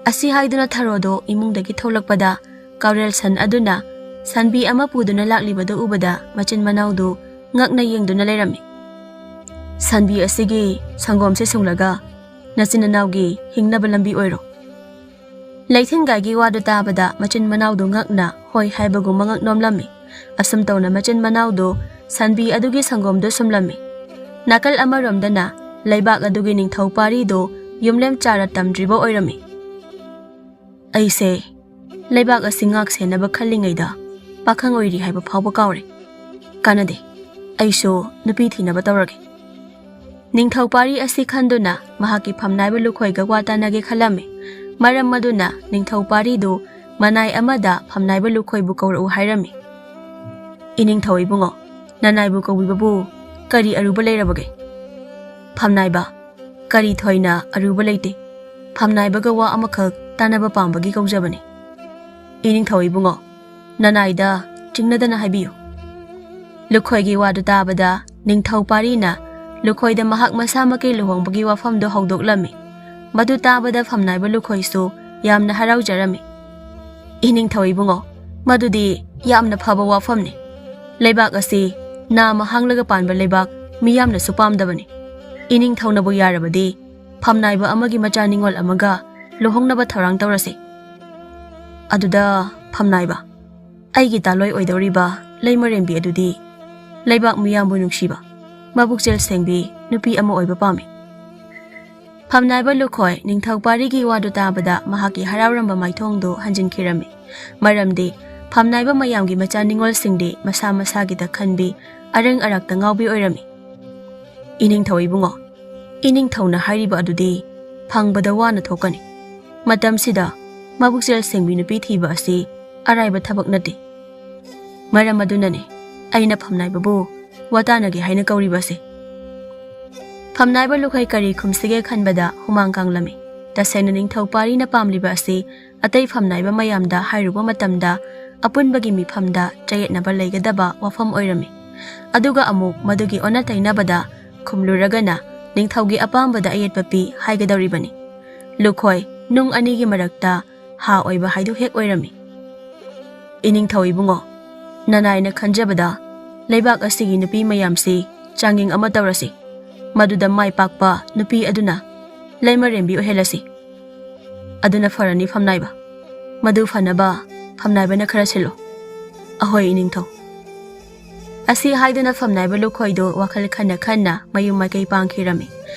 A: ꯑꯁꯤ ꯍꯥꯏꯗꯨꯅ ꯊꯥꯔꯣꯗꯣ ꯏꯃꯨꯡꯗꯒꯤ ꯊꯣꯛꯂꯛꯄꯗ ꯀꯥꯎꯔꯦꯜ ꯁꯟ ꯑꯗꯨꯅ ꯁꯟꯕꯤ ꯑꯃ ꯄꯨꯗꯨꯅ ꯂꯥꯛꯂꯤꯕꯗꯨ ꯎꯕꯗ ꯃꯆꯤꯟ ꯃꯅꯥꯎꯗꯨ ꯉꯛꯅ ꯌꯦꯡꯗꯨꯅ ꯂꯩꯔꯝꯃꯤ꯫ ꯁꯟꯕꯤ ꯑꯁꯤꯒꯤ ꯁꯪꯒꯣꯝꯁꯦ ꯁꯨꯡꯂꯒ ꯅꯆꯤꯟ ꯅꯅꯥꯎꯒꯤ ꯍꯤꯡꯅꯕ ꯂꯝꯕꯤ ꯑꯣꯏꯔꯣ꯫ ꯂꯩꯊꯤꯟꯒꯥꯏꯒꯤ ꯋꯥꯗꯨ ꯇꯥꯕꯗ ꯃꯆꯤꯟ ꯃꯅꯥꯎꯗꯨ ꯉꯛꯅ ꯍꯣꯏ ꯍꯥꯏꯕꯒꯨꯝ ꯃꯉꯛ ꯅꯣꯝꯂꯝꯃꯤ꯫ ꯑꯁꯨꯝ ꯇꯧꯅ ꯃꯆꯤन ꯃꯅꯥꯎꯗꯨ ꯁꯟꯕꯤ ꯑꯗꯨꯒꯤ ꯁꯪꯒꯣꯝꯗꯨ ꯁꯨꯝꯂꯝꯃꯤ꯫ ꯅꯥꯀꯜ ꯑꯃꯔꯣꯝꯗꯅ ꯂꯩꯕꯥꯛ ꯑꯗꯨꯒꯤ ꯅꯤꯡꯊꯧ ꯄꯥꯔꯤꯗꯨ ꯌꯨꯝꯂꯦꯝ ꯆꯥꯔ ꯇꯝꯗ꯭ꯔꯤꯕ ꯑꯣꯏꯔꯝꯃꯤ꯫ ꯑꯩꯁꯦ ꯂꯩꯕꯥꯛ ꯑꯁꯤ ꯉꯥꯛ ꯁꯦꯟꯅꯕ ꯈꯜꯂꯤꯉꯩꯗ ꯄꯥꯈꯪ ꯑꯣꯏꯔꯤ ꯍꯥꯏꯕ ꯐꯥꯎꯕ ꯀꯥꯎꯔꯦ꯫ ꯀꯥꯟꯅꯗꯦ, ꯑꯩꯁꯨ ꯅꯨꯄꯤ ꯊꯤꯅꯕ ꯇꯧꯔꯒꯦ꯫ ꯅꯤꯡꯊꯧ ꯄꯥꯔꯤ ꯑꯁꯤ ꯈꯟꯗꯨꯅ ꯃꯍꯥꯛꯀꯤ ꯐꯝꯅꯥꯏꯕ ꯂꯨꯈꯣꯏꯒ ꯋꯥ ꯇꯥꯅꯒꯦ ꯈꯜꯂꯝꯃꯤ꯫ ꯃꯔꯝ ꯑꯗꯨꯅ ꯅꯤꯡꯊꯧ ꯄꯥꯔꯤꯗꯨ ꯃꯅꯥꯏ ꯑꯃꯗ ꯐꯝꯅꯥꯏꯕ ꯂꯨꯈꯣꯏꯕꯨ ꯀꯧꯔꯛꯎ ꯍꯥꯏꯔꯝꯃꯤ꯫ ꯏꯅꯤꯡꯊꯧ ꯏꯕꯨꯡꯉꯣ, ꯅꯅꯥꯏꯕꯨ ꯀꯧꯕꯤꯕꯕꯨ ꯀꯔꯤ ꯑꯔꯨꯕ ꯂꯩꯔꯕꯒꯦ? ꯐꯝꯅꯥꯏꯕ, ꯀꯔꯤ ꯊꯣꯏꯅ ꯑꯔꯨꯕ ꯂꯩꯇꯦ, ꯐꯝꯅꯥꯏꯕꯒ ꯋꯥ ꯑꯃꯈꯛ ꯇꯥꯅꯕ ꯄꯥꯝꯕꯒꯤ ꯀꯧꯖꯕꯅꯤ꯫ ꯏꯅꯤꯡꯊꯧ ꯏꯕꯨꯡꯉꯣ, ꯅꯅꯥꯏꯗ ꯆꯤꯡꯅꯗꯅ ꯍꯥꯏꯕꯤꯌꯨ꯫ ꯂꯨꯈꯣꯏꯒꯤ ꯋꯥꯗꯨ ꯇꯥꯕꯗ ꯅꯤꯡꯊꯧ ꯄꯥꯔꯤꯅ ꯂꯨꯈꯣꯏꯗ ꯃꯍꯥꯛ ꯃꯁꯥꯃꯛꯀꯤ ꯂꯨꯍꯣꯡꯕꯒꯤ ꯋꯥꯐꯝꯗꯨ ꯍꯧꯗꯣꯛꯂꯝꯃꯤ꯫ ꯃꯗꯨ ꯇꯥꯕꯗ ꯐꯝꯅꯥꯏꯕ ꯂꯨꯈꯣꯏꯁꯨ ꯌꯥꯝꯅ ꯍꯔꯥꯎꯖꯔꯝꯃꯤ꯫ ꯏꯅꯤꯡꯊꯧ ꯏꯕꯨꯡꯉꯣ, ꯃꯗꯨꯗꯤ ꯌꯥꯝꯅ ꯐꯕ ꯋꯥꯐꯝꯅꯤ. ꯂꯩꯕꯥꯛ ꯑꯁꯤ ꯅꯥꯃ ꯍꯥꯡꯂꯒ ꯄꯥꯟꯕ ꯂꯩꯕꯥꯛ ꯃꯤꯌꯥꯝꯅꯁꯨ ꯄꯥꯝꯗꯕꯅꯤ. ꯏꯅꯤꯡꯊꯧꯅꯕꯨ ꯌꯥꯔꯕꯗꯤ ꯐꯝꯅꯥꯏꯕ ꯑꯃꯒꯤ ꯃꯆꯥ ꯅꯤꯡꯉꯣꯜ ꯑꯃꯒ ꯂꯨꯍꯣꯡꯅꯕ ꯊꯧꯔꯥꯡ ꯇꯧꯔꯁꯤ. ꯑꯗꯨꯗ ꯐꯝꯅꯥꯏꯕ, ꯑꯩꯒꯤ ꯇꯥꯂꯣꯏ ꯑꯣꯏꯗꯧꯔꯤꯕ ꯂꯩꯃꯔꯦꯝꯕꯤ ꯑꯗꯨꯗꯤ ꯂꯩꯕꯥꯛ ꯃꯤꯌꯥꯝꯕꯨ ꯅꯨꯡꯁꯤꯕ, ꯃꯕꯨꯛꯆꯦꯜ ꯁꯦꯡꯕꯤ ꯅꯨꯄꯤ ꯑꯃ ꯑꯣꯏꯕ ꯄꯥꯝꯃꯤ. ꯐꯝꯅꯥꯏꯕ ꯂꯨꯈꯣꯏ ꯅꯤꯡꯊꯧ ꯄꯥꯔꯤꯒꯤ ꯋꯥꯗꯨ ꯇꯥꯕꯗ ꯃꯍꯥꯛꯀꯤ ꯍꯔꯥꯎꯔꯝꯕ ꯃꯥꯏꯊꯣꯡꯗꯨ ꯍꯟꯖꯤꯟꯈꯤꯔꯝꯃꯤ. ꯃꯔꯝꯗꯤ ꯐꯝꯅꯥꯏꯕ ꯃꯌꯥꯝꯒꯤ ꯃꯆꯥ ꯅꯤꯡꯉꯣꯜꯁꯤꯡꯗꯤ ꯃꯁꯥ ꯃꯁꯥꯒꯤꯗ ꯈꯟꯕꯤ ꯑꯔꯪ ꯑꯔꯥꯛꯇ ꯉꯥꯎꯕꯤ ꯑꯣꯏꯔꯝꯃꯤ. ꯏꯅꯤꯡꯊꯧ ꯏꯕꯨꯡꯉꯣ, ꯏꯅꯤꯡꯊꯧꯅ ꯍꯥꯏꯔꯤꯕ ꯑꯗꯨꯗꯤ ꯐꯪꯕꯗ ꯋꯥꯅ ꯊꯣꯛꯀꯅꯤ. ꯃꯇꯝꯁꯤꯗ ꯃꯕꯨꯛꯆꯦꯜ ꯁꯦꯡꯕꯤ ꯅꯨꯄꯤ ꯊꯤꯕ ꯑꯁꯤ ꯑꯔꯥꯏꯕ ꯊꯕꯛ ꯅꯠꯇꯦ. ꯃꯔꯝ ꯑꯗꯨꯅꯅꯤ ꯑꯩꯅ ꯐꯝꯅꯥꯏꯕꯕꯨ ꯋꯥꯇꯥꯅꯒꯦ ꯍꯥꯏꯅ ꯀꯧꯔꯤꯕꯁꯦ. ꯐꯝꯅꯥꯏꯕ ꯂꯨꯈꯣꯏ ꯀꯔꯤ ꯈꯨꯝꯁꯤꯒꯦ ꯈꯟꯕꯗ ꯍꯨꯃꯥꯡ ꯀꯥꯡꯂꯝꯃꯤ. ꯇꯁꯦꯡꯅ ꯅꯤꯡꯊꯧ ꯄꯥꯔꯤꯅ ꯄꯥꯝꯂꯤꯕ ꯑꯁꯤ ꯑꯇꯩ ꯐꯝꯅꯥꯏꯕ ꯃꯌꯥꯝꯗ ꯍꯥꯏꯔꯨꯕ ꯃꯇꯝꯗ ꯑꯄꯨꯟꯕꯒꯤ ꯃꯤꯐꯝꯗ ꯆꯌꯦꯠꯅꯕ ꯂꯩꯒꯗꯕ ꯋꯥꯐꯝ ꯑꯣꯏꯔꯝꯃꯤ. ꯑꯗꯨꯒ ꯑꯃꯨꯛ ꯃꯗꯨꯒꯤ ꯑꯣꯟꯅ ꯇꯩꯅꯕꯗ ꯈꯨꯝꯂꯨꯔꯒꯅ ꯅꯤꯡꯊꯧꯒꯤ ꯑꯄꯥꯝꯕꯗ ꯑꯌꯦꯠꯄ ꯄꯤ ꯍꯥꯏꯒꯗꯧꯔꯤꯕꯅꯤ. ꯂꯨꯈꯣꯏ ꯅꯨꯡ ꯑꯅꯤꯒꯤ ꯃꯔꯛꯇ ꯍꯥ ꯑꯣꯏꯕ ꯍꯥꯏꯗꯨ ꯍꯦꯛ ꯑꯣꯏꯔꯝꯃꯤ. ꯏꯅꯤꯡꯊꯧ ꯏꯕꯨꯡꯉꯣ, ꯅꯅꯥꯏꯅ ꯈꯟꯖꯕꯗ ꯂꯩꯕꯥꯛ ꯑꯁꯤꯒꯤ ꯅꯨꯄꯤ ꯃꯌꯥꯝꯁꯤ ꯆꯥꯡꯌꯦꯡ ꯑꯃ ꯇꯧꯔꯁꯤ. ꯃꯗꯨꯗ ꯃꯥꯏ ꯄꯥꯛꯄ ꯅꯨꯄꯤ ꯑꯗꯨꯅ ꯂꯩꯃꯔꯦꯝꯕꯤ ꯑꯣꯏꯍꯜꯂꯁꯤ. ꯑꯗꯨꯅ ꯐꯔꯅꯤ ꯐꯝꯅꯥꯏꯕ. ꯃꯗꯨ ꯐꯅꯕ ꯐꯝꯅꯥꯏꯕꯅ ꯈꯔ ꯁꯤꯜꯂꯨ. ꯑꯍꯣꯏ ꯏꯅꯤꯡꯊꯧ. ꯑꯁꯤ ꯍꯥꯏꯗꯨꯅ ꯐꯝꯅꯥꯏꯕ ꯂꯨꯈꯣꯏꯗꯨ ꯋꯥꯈꯜ ꯈꯟꯅ ꯈꯟꯅ ꯃꯌꯨꯝ ꯃꯥꯏꯀꯩ ꯄꯥꯡꯈꯤꯔꯝꯃꯤ.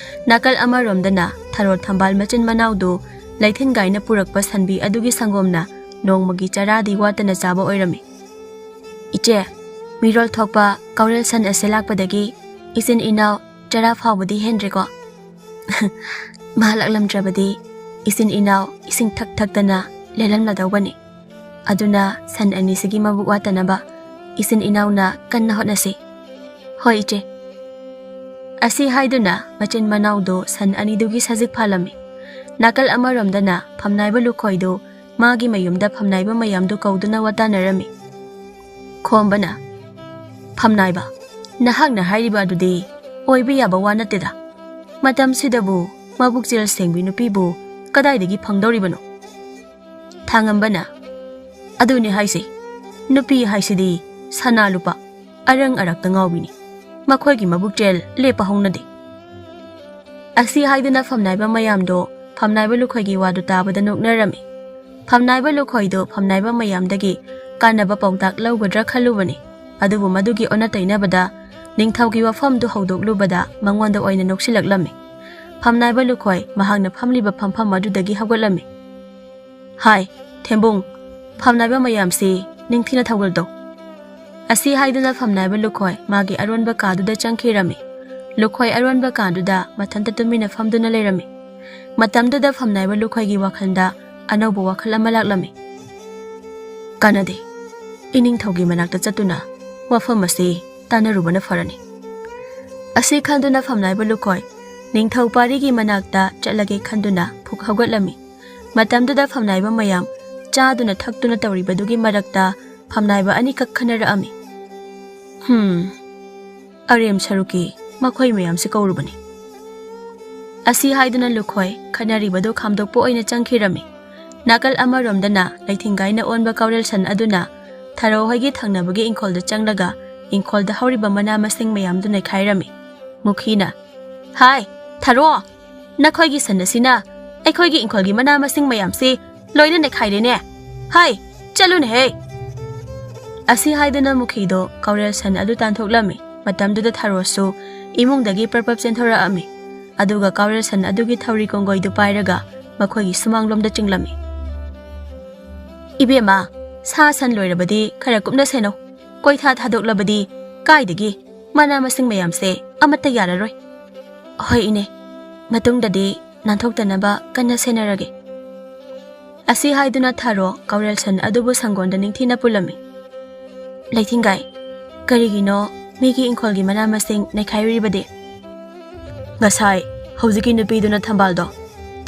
A: ꯅꯥꯀꯜ ꯑꯃꯔꯣꯝꯗꯅ ꯊꯔꯣ ꯊꯝꯕꯥꯜ ꯃꯆꯤꯟ ꯃꯅꯥꯎꯗꯨ ꯂꯩꯊꯤꯟꯒꯥꯏꯅ ꯄꯨꯔꯛꯄ ꯁꯟꯕꯤ ꯑꯗꯨꯒꯤ ꯁꯪꯒꯣꯝꯅ ꯅꯣꯡꯃꯒꯤ ꯆꯔꯥꯗꯤ ꯋꯥꯠꯇꯅ ꯆꯥꯕ ꯑꯣꯏꯔꯝꯃꯤ. ꯏꯆꯦ, ꯃꯤꯔꯣꯜ ꯊꯣꯛꯄ ꯀꯧꯔꯦꯜ ꯁꯟ ꯑꯁꯤ ꯂꯥꯛꯄꯗꯒꯤ ꯏꯆꯤꯟ ꯏꯅꯥꯎ ꯆꯔꯥ ꯐꯥꯎꯕꯗꯤ ꯍꯦꯟꯗ꯭ꯔꯦꯀꯣ. ꯃꯥ ꯂꯥꯛꯂꯝꯗ꯭ꯔꯕꯗꯤ ꯏꯆꯤꯟ ꯏꯅꯥꯎ ꯏꯁꯤꯡ ꯊꯛ ꯊꯛꯇꯅ ꯂꯦꯜꯂꯝꯂꯗꯧꯕꯅꯤ. ꯑꯗꯨꯅ ꯁꯟ ꯑꯅꯤꯁꯤꯒꯤ ꯃꯕꯨꯛ ꯋꯥꯠꯇꯅꯕ ꯏꯆꯤꯟ ꯏꯅꯥꯎꯅ ꯀꯟꯅ ꯍꯣꯠꯅꯁꯤ. ꯍꯣꯏ ꯏꯆꯦ. ꯑꯁꯤ ꯍꯥꯏꯗꯨꯅ ꯃꯆꯤꯟ ꯃꯅꯥꯎꯗꯨ ꯁꯟ ꯑꯅꯤꯗꯨꯒꯤ ꯁꯖꯤꯛ ꯐꯥꯜꯂꯝꯃꯤ. ꯅꯥꯀꯜ ꯑꯃꯔꯣꯝꯗꯅ ꯐꯝꯅꯥꯏꯕ ꯂꯨꯈꯣꯏꯗꯨ ꯃꯥꯒꯤ ꯃꯌꯨꯝꯗ ꯐꯝꯅꯥꯏꯕ ꯃꯌꯥꯝꯗꯨ ꯀꯧꯗꯨꯅ ꯋꯥꯇꯥꯅꯔꯝꯃꯤ. ꯈꯣꯝꯕꯅ, ꯐꯝꯅꯥꯏꯕ, ꯅꯍꯥꯛꯅ ꯍꯥꯏꯔꯤꯕ ꯑꯗꯨꯗꯤ ꯑꯣꯏꯕ ꯌꯥꯕ ꯋꯥ ꯅꯠꯇꯦꯗ. ꯃꯇꯝꯁꯤꯗꯕꯨ ꯃꯕꯨꯛꯆꯦꯜ ꯁꯦꯡꯕꯤ ꯅꯨꯄꯤꯕꯨ ꯀꯗꯥꯏꯗꯒꯤ ꯐꯪꯗꯧꯔꯤꯕꯅꯣ? ꯊꯥꯉꯝꯕꯅ, ꯑꯗꯨꯅꯤ ꯍꯥꯏꯁꯤ. ꯅꯨꯄꯤ ꯍꯥꯏꯁꯤꯗꯤ ꯁꯅꯥ ꯂꯨꯄꯥ ꯑꯔꯪ ꯑꯔꯥꯛꯇ ꯉꯥꯎꯕꯤꯅꯤ. ꯃꯈꯣꯏꯒꯤ ꯃꯕꯨꯛꯆꯦꯜ ꯂꯦꯞꯄ ꯍꯧꯅꯗꯦ. ꯑꯁꯤ ꯍꯥꯏꯗꯨꯅ ꯐꯝꯅꯥꯏꯕ ꯃꯌꯥꯝꯗꯣ ꯐꯝꯅꯥꯏꯕ ꯂꯨꯈꯣꯏꯒꯤ ꯋꯥꯗꯨ ꯇꯥꯕꯗ ꯅꯣꯛꯅꯔꯝꯃꯤ. ꯐꯝꯅꯥꯏꯕ ꯂꯨꯈꯣꯏꯗꯨ ꯐꯝꯅꯥꯏꯕ ꯃꯌꯥꯝꯗꯒꯤ ꯀꯥꯟꯅꯕ ꯄꯥꯎꯇꯥꯛ ꯂꯧꯒꯗ꯭ꯔꯥ ꯈꯜꯂꯨꯕꯅꯤ. ꯑꯗꯨꯕꯨ ꯃꯗꯨꯒꯤ ꯑꯣꯟꯅ ꯇꯩꯅꯕꯗ ꯅꯤꯡꯊꯧꯒꯤ ꯋꯥꯐꯝꯗꯨ ꯍꯧꯗꯣꯛꯂꯨꯕꯗ ꯃꯉꯣꯟꯗ ꯑꯣꯏꯅ ꯅꯣꯛꯁꯤꯜꯂꯛꯂꯝꯃꯤ. ꯐꯝꯅꯥꯏꯕ ꯂꯨꯈꯣꯏ ꯃꯍꯥꯛꯅ ꯐꯝꯂꯤꯕ ꯐꯝꯐꯝ ꯑꯗꯨꯗꯒꯤ ꯍꯧꯒꯠꯂꯝꯃꯤ. ꯍꯥꯏ ꯊꯦꯝꯕꯨꯡ, ꯐꯝꯅꯥꯏꯕ ꯃꯌꯥꯝꯁꯤ ꯅꯤꯡꯊꯤꯅ ꯊꯧꯒꯜ ꯇꯧ. ꯑꯁꯤ ꯍꯥꯏꯗꯨꯅ ꯐꯝꯅꯥꯏꯕ ꯂꯨꯈꯣꯏ ꯃꯥꯒꯤ ꯑꯔꯣꯟꯕ ꯀꯥꯗꯨꯗ ꯆꯪꯈꯤꯔꯝꯃꯤ. ꯂꯨꯈꯣꯏ ꯑꯔꯣꯟꯕ ꯀꯥꯗꯨꯗ ꯃꯊꯟꯇ ꯇꯨꯃꯤꯟꯅ ꯐꯝꯗꯨꯅ ꯂꯩꯔꯝꯃꯤ. ꯃꯇꯝꯗꯨꯗ ꯐꯝꯅꯥꯏꯕ ꯂꯨꯈꯣꯏꯒꯤ ꯋꯥꯈꯜꯗ ꯑꯅꯧꯕ ꯋꯥꯈꯜ ꯑꯃ ꯂꯥꯛꯂꯝꯃꯤ. ꯀꯥꯟꯅꯗꯦ. ꯏꯅꯤꯡꯊꯧꯒꯤ ꯃꯅꯥꯛꯇ ꯆꯠꯇꯨꯅ ꯋꯥꯐꯝ ꯑꯁꯤ ꯇꯥꯟꯅꯔꯨꯕꯅ ꯐꯔꯅꯤ. ꯑꯁꯤ ꯈꯟꯗꯨꯅ ꯐꯝꯅꯥꯏꯕ ꯂꯨꯈꯣꯏ ꯅꯤꯡꯊꯧ ꯄꯥꯔꯤꯒꯤ ꯃꯅꯥꯛꯇ ꯆꯠꯂꯒꯦ ꯈꯟꯗꯨꯅ ꯐꯨꯛ ꯍꯧꯒꯠꯂꯝꯃꯤ. ꯃꯇꯝꯗꯨꯗ ꯐꯝꯅꯥꯏꯕ ꯃꯌꯥꯝ ꯆꯥꯗꯨꯅ ꯊꯛꯇꯨꯅ ꯇꯧꯔꯤꯕꯗꯨꯒꯤ ꯃꯔꯛꯇ ꯐꯝꯅꯥꯏꯕ ꯑꯅꯤꯈꯛ ꯈꯟꯅꯔꯛꯑꯝꯃꯤ. ꯑꯔꯦꯝ ꯁꯔꯨꯛꯀꯤ ꯃꯈꯣꯏ ꯃꯌꯥꯝꯁꯤ ꯀꯧꯔꯨꯕꯅꯤ. ꯑꯁꯤ ꯍꯥꯏꯗꯨꯅ ꯂꯨꯈꯣꯏ ꯈꯟꯅꯔꯤꯕꯗꯨ ꯈꯥꯝꯗꯣꯛꯄ ꯑꯣꯏꯅ ꯆꯪꯈꯤꯔꯝꯃꯤ. ꯅꯥꯀꯜ ꯑꯃꯔꯣꯝꯗꯅ ꯂꯩꯊꯤꯡꯒꯥꯏꯅ ꯑꯣꯟꯕ ꯀꯧꯔꯦꯜ ꯁꯟ ꯑꯗꯨꯅ ꯊꯔꯣ ꯍꯣꯏꯒꯤ ꯊꯪꯅꯕꯒꯤ ꯏꯪꯈꯣꯜꯗ ꯆꯪꯂꯒ ꯏꯪꯈꯣꯜꯗ ꯍꯧꯔꯤꯕ ꯃꯅꯥ ꯃꯁꯤꯡ ꯃꯌꯥꯝꯗꯨ ꯅꯩꯈꯥꯏꯔꯝꯃꯤ. ꯃꯨꯈꯤꯅ, ꯍꯥꯏ ꯊꯔꯣ, ꯅꯈꯣꯏꯒꯤ ꯁꯟ ꯑꯁꯤꯅ ꯑꯩꯈꯣꯏꯒꯤ ꯏꯪꯈꯣꯜꯒꯤ ꯃꯅꯥ ꯃꯁꯤꯡ ꯃꯌꯥꯝꯁꯤ ꯂꯣꯏꯅ ꯅꯩꯈꯥꯏꯔꯦꯅꯦ. ꯍꯥꯏ ꯆꯠꯂꯨꯅꯦꯍꯦ. ꯑꯁꯤ ꯍꯥꯏꯗꯨꯅ ꯃꯨꯈꯤꯗꯣ ꯀꯧꯔꯦꯜ ꯁꯟ ꯑꯗꯨ ꯇꯥꯟꯊꯣꯛꯂꯝꯃꯤ. ꯃꯇꯝꯗꯨꯗ ꯊꯔꯣꯁꯨ ꯏꯃꯨꯡꯗꯒꯤ ꯄꯔꯄꯞ ꯆꯦꯟꯊꯣꯔꯛꯑꯝꯃꯤ. ꯑꯗꯨꯒ ꯀꯧꯔꯦꯜ ꯁꯟ ꯑꯗꯨꯒꯤ ꯊꯧꯔꯤ ꯀꯣꯡꯒꯣꯏꯗꯨ ꯄꯥꯏꯔꯒ ꯃꯈꯣꯏꯒꯤ ꯁꯨꯃꯥꯡꯂꯣꯝꯗ ꯆꯤꯡꯂꯝꯃꯤ. ꯏꯕꯦꯝꯃ, ꯁꯥ ꯁꯟ ꯂꯣꯏꯔꯕꯗꯤ ꯈꯔ ꯀꯨꯞꯅ ꯁꯦꯟꯅꯧ. ꯀꯣꯏꯊꯥ ꯊꯥꯗꯣꯛꯂꯕꯗꯤ ꯀꯥꯏꯗꯒꯤ ꯃꯅꯥ ꯃꯁꯤꯡ ꯃꯌꯥꯝꯁꯦ ꯑꯃꯠꯇ ꯌꯥꯔꯔꯣꯏ. ꯍꯣꯏ ꯏꯅꯦ, ꯃꯇꯨꯡꯗꯗꯤ ꯅꯥꯟꯊꯣꯛꯇꯅꯕ ꯀꯟꯅ ꯁꯦꯟꯅꯔꯒꯦ. ꯑꯁꯤ ꯍꯥꯏꯗꯨꯅ ꯊꯔꯣ ꯀꯧꯔꯦꯜ ꯁꯟ ꯑꯗꯨꯕꯨ ꯁꯪꯒꯣꯟꯗ ꯅꯤꯡꯊꯤꯅ ꯄꯨꯜꯂꯝꯃꯤ. ꯂꯩꯊꯤꯡꯒꯥꯏ, ꯀꯔꯤꯒꯤꯅꯣ ꯃꯤꯒꯤ ꯏꯪꯈꯣꯜꯒꯤ ꯃꯅꯥ ꯃꯁꯤꯡ ꯅꯩꯈꯥꯏꯔꯤꯕꯗꯤ? ꯉꯁꯥꯏ ꯍꯧꯖꯤꯛꯀꯤ ꯅꯨꯄꯤꯗꯨꯅ ꯊꯝꯕꯥꯜꯗꯣ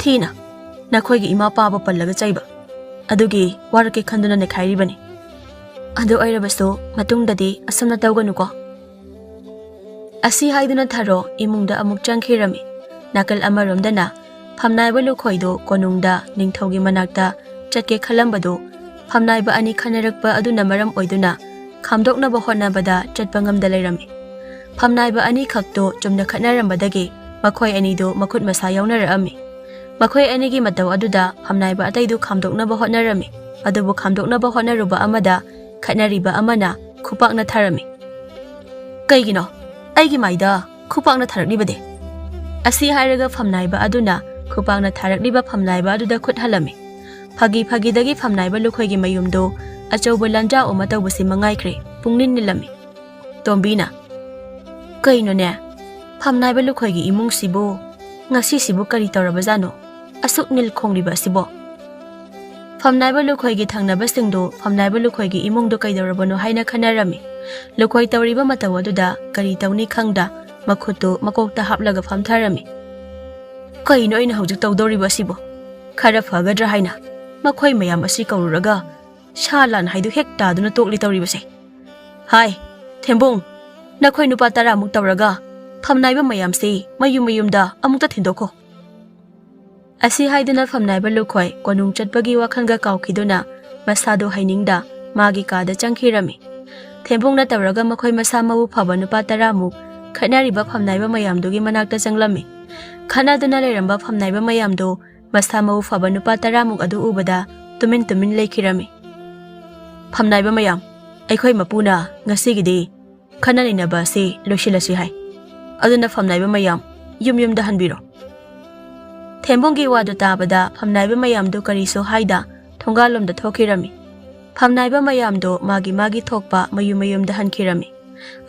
A: ꯊꯤꯅ ꯅꯈꯣꯏꯒꯤ ꯏꯃꯥ ꯄꯥꯕ ꯄꯜꯂꯒ ꯆꯩꯕ ꯑꯗꯨꯒꯤ ꯋꯥꯔꯛꯀꯦ ꯈꯟꯗꯨꯅ ꯅꯩꯈꯥꯏꯔꯤꯕꯅꯤ. ꯑꯗꯨ ꯑꯣꯏꯔꯕꯁꯨ ꯃꯇꯨꯡꯗꯗꯤ ꯑꯁꯨꯝꯅ ꯇꯧꯒꯅꯨꯀꯣ. ꯑꯁꯤ ꯍꯥꯏꯗꯨꯅ ꯊꯔꯣ ꯏꯃꯨꯡꯗ ꯑꯃꯨꯛ ꯆꯪꯈꯤꯔꯝꯃꯤ. ꯅꯥꯀꯜ ꯑꯃꯔꯣꯝꯗꯅ ꯐꯝꯅꯥꯏꯕ ꯂꯨꯈꯣꯏꯗꯨ ꯀꯣꯅꯨꯡꯗ ꯅꯤꯡꯊꯧꯒꯤ ꯃꯅꯥꯛꯇ ꯆꯠꯀꯦ ꯈꯜꯂꯝꯕꯗꯨ ꯐꯝꯅꯥꯏꯕ ꯑꯅꯤ ꯈꯟꯅꯔꯛꯄ ꯑꯗꯨꯅ ꯃꯔꯝ ꯑꯣꯏꯗꯨꯅ ꯈꯥꯝꯗꯣꯛꯅꯕ ꯍꯣꯠꯅꯕꯗ ꯆꯠꯄ ꯉꯝꯗ ꯂꯩꯔꯝꯃꯤ꯫ ꯐꯝꯅꯥꯏꯕ ꯑꯅꯤꯈꯛꯇꯨ ꯆꯨꯝꯅ ꯈꯠꯅꯔꯝꯕꯗꯒꯤ ꯃꯈꯣꯏ ꯑꯅꯤꯗꯨ ꯃꯈꯨꯠ ꯃꯁꯥ ꯌꯥꯎꯅꯔꯛꯑꯝꯃꯤ꯫ ꯃꯈꯣꯏ ꯑꯅꯤꯒꯤ ꯃꯇꯧ ꯑꯗꯨꯗ ꯐꯝꯅꯥꯏꯕ ꯑꯇꯩꯗꯨ ꯈꯥꯝꯗꯣꯛꯅꯕ ꯍꯣꯠꯅꯔꯝꯃꯤ꯫ ꯑꯗꯨꯕꯨ ꯈꯥꯝꯗꯣꯛꯅꯕ ꯍꯣꯠꯅꯔꯨꯕ ꯑꯃꯗ ꯈꯠꯅꯔꯤꯕ ꯑꯃꯅ ꯈꯨꯄꯥꯛꯅ ꯊꯥꯔꯝꯃꯤ꯫ "ꯀꯩꯒꯤꯅꯣ ꯑꯩꯒꯤ ꯃꯥꯏꯗ ꯈꯨꯄꯥꯛꯅ ꯊꯥꯔꯛꯂꯤꯕꯗꯤ?" ꯑꯁꯤ ꯍꯥꯏꯔꯒ ꯐꯝꯅꯥꯏꯕ ꯑꯗꯨꯅ ꯈꯨꯄꯥꯛꯅ ꯊꯥꯔꯛꯂꯤꯕ ꯐꯝꯅꯥꯏꯕ ꯑꯗꯨꯗ ꯈꯨꯠ ꯍꯜꯂꯝꯃꯤ꯫ ꯐꯥꯒꯤꯗꯒꯤ ꯐꯝꯅꯥꯏꯕ ꯂꯨꯈꯣꯏꯒꯤ ꯃꯌꯨꯝꯗꯨ ꯑꯆꯧꯕ ꯂꯥꯟꯖꯥꯎ ꯑꯃ ꯇꯧꯕꯁꯤ ꯃꯉꯥꯏꯈ꯭ꯔꯦ ꯄꯨꯡꯅꯤꯟ ꯅꯤꯜꯂꯝꯃꯤ꯫ ꯇꯣꯝꯕꯤꯅ "ꯀꯩꯅꯣꯅꯦ, ꯐꯝꯅꯥꯏꯕ ꯂꯨꯈꯣꯏꯒꯤ ꯏꯃꯨꯡꯁꯤꯕꯨ ꯉꯁꯤꯁꯤꯕꯨ ꯀꯔꯤ ꯇꯧꯔꯕꯖꯥꯠꯅꯣ? ꯑꯁꯨꯛ ꯅꯤꯜ ꯈꯣꯡꯂꯤꯕ ꯑꯁꯤꯕꯣ?" ꯐꯝꯅꯥꯏꯕ ꯂꯨꯈꯣꯏꯒꯤ ꯊꯪꯅꯕꯁꯤꯡꯗꯨ ꯐꯝꯅꯥꯏꯕ ꯂꯨꯈꯣꯏꯒꯤ ꯏꯃꯨꯡꯗꯨ ꯀꯩꯗꯧꯔꯕꯅꯣ ꯍꯥꯏꯅ ꯈꯟꯅꯔꯝꯃꯤ꯫ ꯂꯨꯈꯣꯏ ꯇꯧꯔꯤꯕ ꯃꯇꯧ ꯑꯗꯨꯗ ꯀꯔꯤ ꯇꯧꯅꯤ ꯈꯪꯗ ꯃꯈꯨꯠꯇꯨ ꯃꯀꯣꯛꯇ ꯍꯥꯞꯂꯒ ꯐꯝꯊꯔꯝꯃꯤ꯫ "ꯀꯩꯅꯣ ꯑꯩꯅ ꯍꯧꯖꯤꯛ ꯇꯧꯗꯧꯔꯤꯕ ꯑꯁꯤꯕꯣ? ꯈꯔ ꯐꯒꯗ꯭ꯔꯥ ꯍꯥꯏꯅ ꯃꯈꯣꯏ ꯃꯌꯥꯝ ꯑꯁꯤ ꯀꯧꯔꯨꯔꯒ ꯁꯥ ꯂꯥꯟ ꯍꯥꯏꯗꯨ ꯍꯦꯛ ꯇꯥꯗꯨꯅ ꯇꯣꯛꯂꯤ ꯇꯧꯔꯤꯕꯁꯦ꯫ ꯍꯥꯏ ꯊꯦꯝꯕꯨꯡ, ꯅꯈꯣꯏ ꯅꯨꯄꯥ 10ꯃꯨꯛ ꯇꯧꯔꯒ ꯐꯝꯅꯥꯏꯕ ꯃꯌꯥꯝꯁꯤ ꯃꯌꯨꯝꯗ ꯑꯃꯨꯛꯇ ꯊꯤꯟꯗꯣꯛꯈꯣ." ꯑꯁꯤ ꯍꯥꯏꯗꯨꯅ ꯐꯝꯅꯥꯏꯕ ꯂꯨꯈꯣꯏ ꯀꯣꯅꯨꯡ ꯆꯠꯄꯒꯤ ꯋꯥꯈꯜꯒ ꯀꯥꯎꯈꯤꯗꯨꯅ ꯃꯁꯥꯗꯨ ꯍꯩꯅꯤꯡꯗ ꯃꯥꯒꯤ ꯀꯥꯗ ꯆꯪꯈꯤꯔꯝꯃꯤ꯫ ꯊꯦꯝꯕꯨꯡꯅ ꯇꯧꯔꯒ ꯃꯈꯣꯏ ꯃꯁꯥ ꯃꯎ ꯐꯕ ꯅꯨꯄꯥ 10ꯃꯨꯛ ꯈꯠꯅꯔꯤꯕ ꯐꯝꯅꯥꯏꯕ ꯃꯌꯥꯝꯗꯨꯒꯤ ꯃꯅꯥꯛꯇ ꯆꯪꯂꯝꯃꯤ꯫ ꯈꯠꯅꯗꯨꯅ ꯂꯩꯔꯝꯕ ꯐꯝꯅꯥꯏꯕ ꯃꯌꯥꯝꯗꯨ ꯃꯁꯥ ꯃꯎ ꯐꯕ ꯅꯨꯄꯥ 10ꯃꯨꯛ ꯑꯗꯨ ꯎꯕꯗ ꯇꯨꯃꯤꯟ ꯂꯩꯈꯤꯔꯝꯃꯤ꯫ "ꯐꯝꯅꯥꯏꯕ ꯃꯌꯥꯝ, ꯑꯩꯈꯣꯏ ꯃꯄꯨꯅ ꯉꯁꯤꯒꯤꯗꯤ ꯈꯟꯅ ꯅꯩꯅꯕ ꯑꯁꯤ ꯂꯣꯏꯁꯤꯜꯂꯁꯤ ꯍꯥꯏ꯫ ꯑꯗꯨꯅ ꯐꯝꯅꯥꯏꯕ ꯃꯌꯥꯝ ꯌꯨꯝꯗ ꯍꯟꯕꯤꯔꯣ." ꯊꯦꯝꯕꯨꯡꯒꯤ ꯋꯥꯗꯨ ꯇꯥꯕꯗ ꯐꯝꯅꯥꯏꯕ ꯃꯌꯥꯝꯗꯨ ꯀꯔꯤꯁꯨ ꯍꯥꯏꯗ ꯊꯣꯡꯒꯥꯜꯂꯣꯝꯗ ꯊꯣꯛꯈꯤꯔꯝꯃꯤ꯫ ꯐꯝꯅꯥꯏꯕ ꯃꯌꯥꯝꯗꯨ ꯃꯥꯒꯤ ꯊꯣꯛꯄ ꯃꯌꯨꯝꯗ ꯍꯟꯈꯤꯔꯝꯃꯤ꯫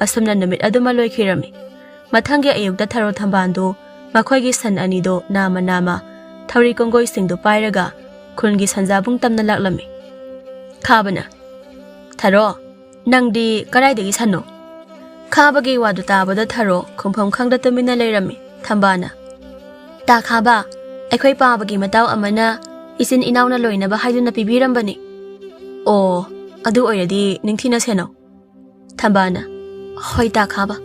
A: ꯑꯁꯨꯝꯅ ꯅꯨꯃꯤꯠ ꯑꯗꯨꯃ ꯂꯣꯏꯈꯤꯔꯝꯃꯤ꯫ ꯃꯊꯪꯒꯤ ꯑꯌꯨꯛꯇ ꯊꯔꯣ ꯊꯝꯕꯥꯜꯗꯨ ꯃꯈꯣꯏꯒꯤ ꯁꯟ ꯑꯅꯤꯗꯨ ꯅꯥꯝꯃ ꯊꯧꯔꯤ ꯀꯣꯡꯒꯣꯏꯁꯤꯡꯗꯨ ꯄꯥꯏꯔꯒ ꯈꯨꯜꯒꯤ ꯁꯟꯖꯥꯕꯨꯡ ꯇꯝꯅ ꯂꯥꯛꯂꯝꯃꯤ꯫ ꯈꯥꯕꯅ "ꯊꯔꯣ, ꯅꯪꯗꯤ ꯀꯔꯥꯏꯗꯒꯤ ꯁꯟꯅꯣ?" ꯈꯥꯕꯒꯤ ꯋꯥꯗꯨ ꯇꯥꯕꯗ ꯊꯔꯣ ꯈꯨꯝꯐꯝ ꯈꯪꯗ ꯇꯨꯃꯤꯟꯅ ꯂꯩꯔꯝꯃꯤ꯫ ꯊꯝꯕꯥꯜꯅ "ꯇꯥ ꯈꯥꯕ, ꯑꯩꯈꯣꯏ ꯄꯥꯕꯒꯤ ꯃꯇꯥꯎ ꯑꯃꯅ ꯏꯆꯤꯟ ꯏꯅꯥꯎꯅ ꯂꯣꯏꯅꯕ ꯍꯥꯏꯗꯨꯅ ꯄꯤꯕꯤꯔꯝꯕꯅꯤ." "ꯑꯣ, ꯑꯗꯨ ꯑꯣꯏꯔꯗꯤ ꯅꯤꯡꯊꯤꯅ ꯁꯦꯟꯅꯧ." ꯊꯝꯕꯥꯜꯅ "ꯍꯣꯏ ꯇꯥ ꯈꯥꯕ."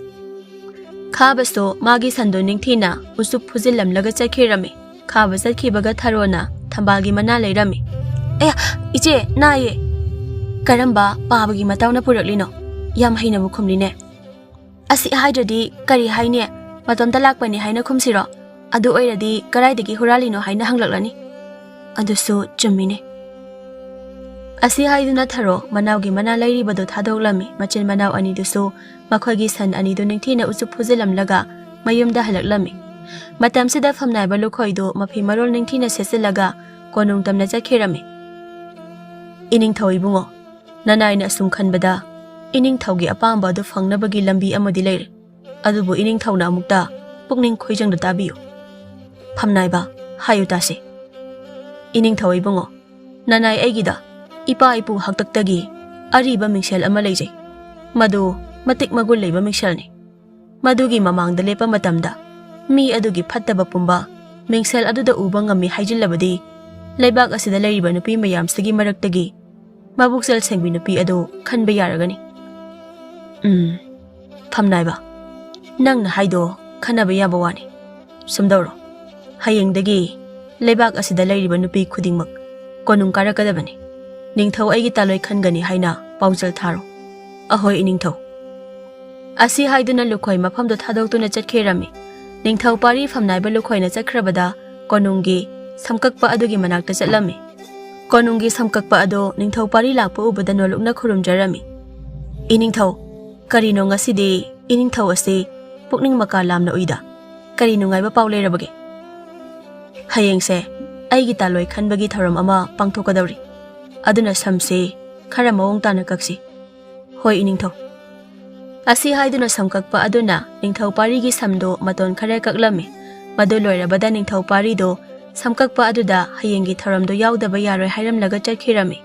A: ꯈꯥꯕꯁꯨ ꯃꯥꯒꯤ ꯁꯟꯗꯨ ꯅꯤꯡꯊꯤꯅ ꯎꯆꯨꯞ ꯐꯨꯖꯤꯜꯂꯝꯂꯒ ꯆꯠꯈꯤꯔꯝꯃꯤ꯫ ꯈꯥꯕ ꯆꯠꯈꯤꯕꯒ ꯊꯔꯣꯅ ꯊꯝꯕꯥꯜꯒꯤ ꯃꯅꯥ ꯂꯩꯔꯝꯃꯤ꯫ "ꯑꯌꯥ, ꯏꯆꯦ ꯅꯥꯏꯌꯦ." "ꯀꯔꯝꯕ ꯄꯥꯕꯒꯤ ꯃꯇꯥꯎꯅ ꯄꯨꯔꯛꯂꯤꯅꯣ? ꯌꯥꯝ ꯍꯩꯅꯕꯨ ꯈꯨꯝꯂꯤꯅꯦ." "ꯑꯁꯤ ꯍꯥꯏꯗ꯭ꯔꯗꯤ ꯀꯔꯤ ꯍꯥꯏꯅꯤ? ꯃꯇꯣꯝꯇ ꯂꯥꯛꯄꯅꯤ ꯍꯥꯏꯅ ꯈꯨꯝꯁꯤꯔꯣ? ꯑꯗꯨ ꯑꯣꯏꯔꯗꯤ ꯀꯔꯥꯏꯗꯒꯤ ꯍꯨꯔꯥꯜꯂꯤꯅꯣ ꯍꯥꯏꯅ ꯍꯪꯂꯛꯂꯅꯤ." "ꯑꯗꯨꯁꯨ ꯆꯨꯝꯃꯤꯅꯦ." ꯑꯁꯤ ꯍꯥꯏꯗꯨꯅ ꯊꯔꯣ ꯃꯅꯥꯎꯒꯤ ꯃꯅꯥ ꯂꯩꯔꯤꯕꯗꯨ ꯊꯥꯗꯣꯛꯂꯝꯃꯤ꯫ ꯃꯆꯤꯟ ꯃꯅꯥꯎ ꯑꯅꯤꯗꯨꯁꯨ ꯃꯈꯣꯏꯒꯤ ꯁꯟ ꯑꯅꯤꯗꯨ ꯅꯤꯡꯊꯤꯅ ꯎꯆꯨꯞ ꯐꯨꯖꯤꯜꯂꯝꯂꯒ ꯃꯌꯨꯝꯗ ꯍꯜꯂꯛꯂꯝꯃꯤ꯫ ꯃꯇꯝꯁꯤꯗ ꯐꯝꯅꯥꯏꯕ ꯂꯨꯈꯣꯏꯗꯨ ꯃꯐꯤ ꯃꯔꯣꯜ ꯅꯤꯡꯊꯤꯅ ꯁꯦꯠꯆꯤꯜꯂꯒ ꯀꯣꯅꯨꯡ ꯇꯝꯅ ꯆꯠꯈꯤꯔꯝꯃꯤ꯫ "ꯏꯅꯤꯡꯊꯧ ꯏꯕꯨꯡꯉꯣ, ꯅꯅꯥꯏꯅ ꯑꯁꯨꯝ ꯈꯟꯕꯗ ꯏꯅꯤꯡꯊꯧꯒꯤ ꯑꯄꯥꯝꯕ ꯑꯗꯨ ꯐꯪꯅꯕꯒꯤ ꯂꯝꯕꯤ ꯑꯃꯗꯤ ꯂꯩꯔꯦ꯫ ꯑꯗꯨꯕꯨ ꯏꯅꯤꯡꯊꯧꯅ ꯑꯃꯨꯛꯇ ꯄꯨꯛꯅꯤꯡ ꯈꯣꯏꯖꯪꯗ ꯇꯥꯕꯤꯌꯨ." "ꯐꯝꯅꯥꯏꯕ, ꯍꯥꯏꯌꯨ ꯇꯥꯁꯤ." "ꯏꯅꯤꯡꯊꯧ ꯏꯕꯨꯡꯉꯣ, ꯅꯅꯥꯏ ꯑꯩꯒꯤꯗ ꯏꯄꯥ ꯏꯄꯨ ꯍꯥꯛꯇꯛꯇꯒꯤ ꯑꯔꯤꯕ ꯃꯤꯡꯁꯦꯜ ꯑꯃ ꯂꯩꯖꯩ꯫ ꯃꯗꯨ ꯃꯇꯤꯛ ꯃꯒꯨꯟ ꯂꯩꯕ ꯃꯤꯡꯁꯦꯜꯅꯤ꯫ ꯃꯗꯨꯒꯤ ꯃꯃꯥꯡꯗ ꯂꯦꯞꯄ ꯃꯇꯝꯗ ꯃꯤ ꯑꯗꯨꯒꯤ ꯐꯠꯇꯕ ꯄꯨꯝꯕ ꯃꯤꯡꯁꯦꯜ ꯑꯗꯨꯗ ꯎꯕ ꯉꯝꯃꯤ ꯍꯥꯏꯖꯤꯜꯂꯕꯗꯤ ꯂꯩꯕꯥꯛ ꯑꯁꯤꯗ ꯂꯩꯔꯤꯕ ꯅꯨꯄꯤ ꯃꯌꯥꯝꯁꯤꯒꯤ ꯃꯔꯛꯇꯒꯤ ꯃꯕꯨꯛꯆꯦꯜ ꯁꯦꯡꯕꯤ ꯅꯨꯄꯤ ꯑꯗꯨ ꯈꯟꯕ ꯌꯥꯔꯒꯅꯤ." "ꯐꯝꯅꯥꯏꯕ, ꯅꯪꯅ ꯍꯥꯏꯗꯣ ꯈꯟꯅꯕ ꯌꯥꯕ ꯋꯥꯅꯤ꯫ ꯁꯨꯝꯗꯧꯔꯣ, ꯍꯌꯦꯡꯗꯒꯤ ꯂꯩꯕꯥꯛ ꯑꯁꯤꯗ ꯂꯩꯔꯤꯕ ꯅꯨꯄꯤ ꯈꯨꯗꯤꯡꯃꯛ ꯀꯣꯅꯨꯡ ꯀꯥꯔꯛꯀꯗꯕꯅꯤ꯫ ꯅꯤꯡꯊꯧ ꯑꯩꯒꯤ ꯇꯥꯂꯣꯏ ꯈꯟꯒꯅꯤ ꯍꯥꯏꯅ ꯄꯥꯎꯖꯦꯜ ꯊꯥꯔꯣ꯫ ꯑꯍꯣꯏ ꯏꯅꯤꯡꯊꯧ." ꯑꯁꯤ ꯍꯥꯏꯗꯨꯅ ꯂꯨꯈꯣꯏ ꯃꯐꯝꯗꯨ ꯊꯥꯗꯣꯛꯇꯨꯅ ꯆꯠꯈꯤꯔꯝꯃꯤ꯫ ꯅꯤꯡꯊꯧ ꯄꯥꯔꯤ ꯐꯝꯅꯥꯏꯕ ꯂꯨꯈꯣꯏꯅ ꯆꯠꯈ꯭ꯔꯕꯗ ꯀꯣꯅꯨꯡꯒꯤ ꯁꯝꯀꯛꯄ ꯑꯗꯨꯒꯤ ꯃꯅꯥꯛꯇ ꯆꯠꯂꯝꯃꯤ꯫ ꯀꯣꯅꯨꯡꯒꯤ ꯁꯝꯀꯛꯄ ꯑꯗꯨ ꯅꯤꯡꯊꯧ ꯄꯥꯔꯤ ꯂꯥꯛꯄ ꯎꯕꯗ ꯅꯣꯜꯂꯨꯛꯅ ꯈꯨꯔꯨꯝꯖꯔꯝꯃꯤ꯫ "ꯏꯅꯤꯡꯊꯧ, ꯀꯔꯤꯅꯣ ꯉꯁꯤꯗꯤ ꯏꯅꯤꯡꯊꯧ ꯑꯁꯤ ꯄꯨꯛꯅꯤꯡ ꯃꯀꯥ ꯂꯥꯝꯅ ꯎꯏꯗ? ꯀꯔꯤ ꯅꯨꯡꯉꯥꯏꯕ ꯄꯥꯎ ꯂꯩꯔꯕꯒꯦ?" "ꯍꯌꯦꯡꯁꯦ ꯑꯩꯒꯤ ꯇꯥꯂꯣꯏ ꯈꯟꯕꯒꯤ ꯊꯧꯔꯝ ꯑꯃ ꯄꯥꯡꯊꯣꯛꯀꯗꯧꯔꯤ꯫ ꯑꯗꯨꯅ ꯁꯝꯁꯤ ꯈꯔ ꯃꯑꯣꯡ ꯇꯥꯅ ꯀꯛꯁꯤ." "ꯍꯣꯏ ꯏꯅꯤꯡꯊꯧ." ꯑꯁꯤ ꯍꯥꯏꯗꯨꯅ ꯁꯝꯀꯛꯄ ꯑꯗꯨꯅ ꯅꯤꯡꯊꯧ ꯄꯥꯔꯤꯒꯤ ꯁꯝꯗꯨ ꯃꯇꯣꯟ ꯈꯔ ꯀꯛꯂꯝꯃꯤ꯫ ꯃꯗꯨ ꯂꯣꯏꯔꯕꯗ ꯅꯤꯡꯊꯧ ꯄꯥꯔꯤꯗꯨ ꯁꯝꯀꯛꯄ ꯑꯗꯨꯗ ꯍꯌꯦꯡꯒꯤ ꯊꯧꯔꯝꯗꯨ ꯌꯥꯎꯗꯕ ꯌꯥꯔꯣꯏ ꯍꯥꯏꯔꯝꯂꯒ ꯆꯠꯈꯤꯔꯝꯃꯤ꯫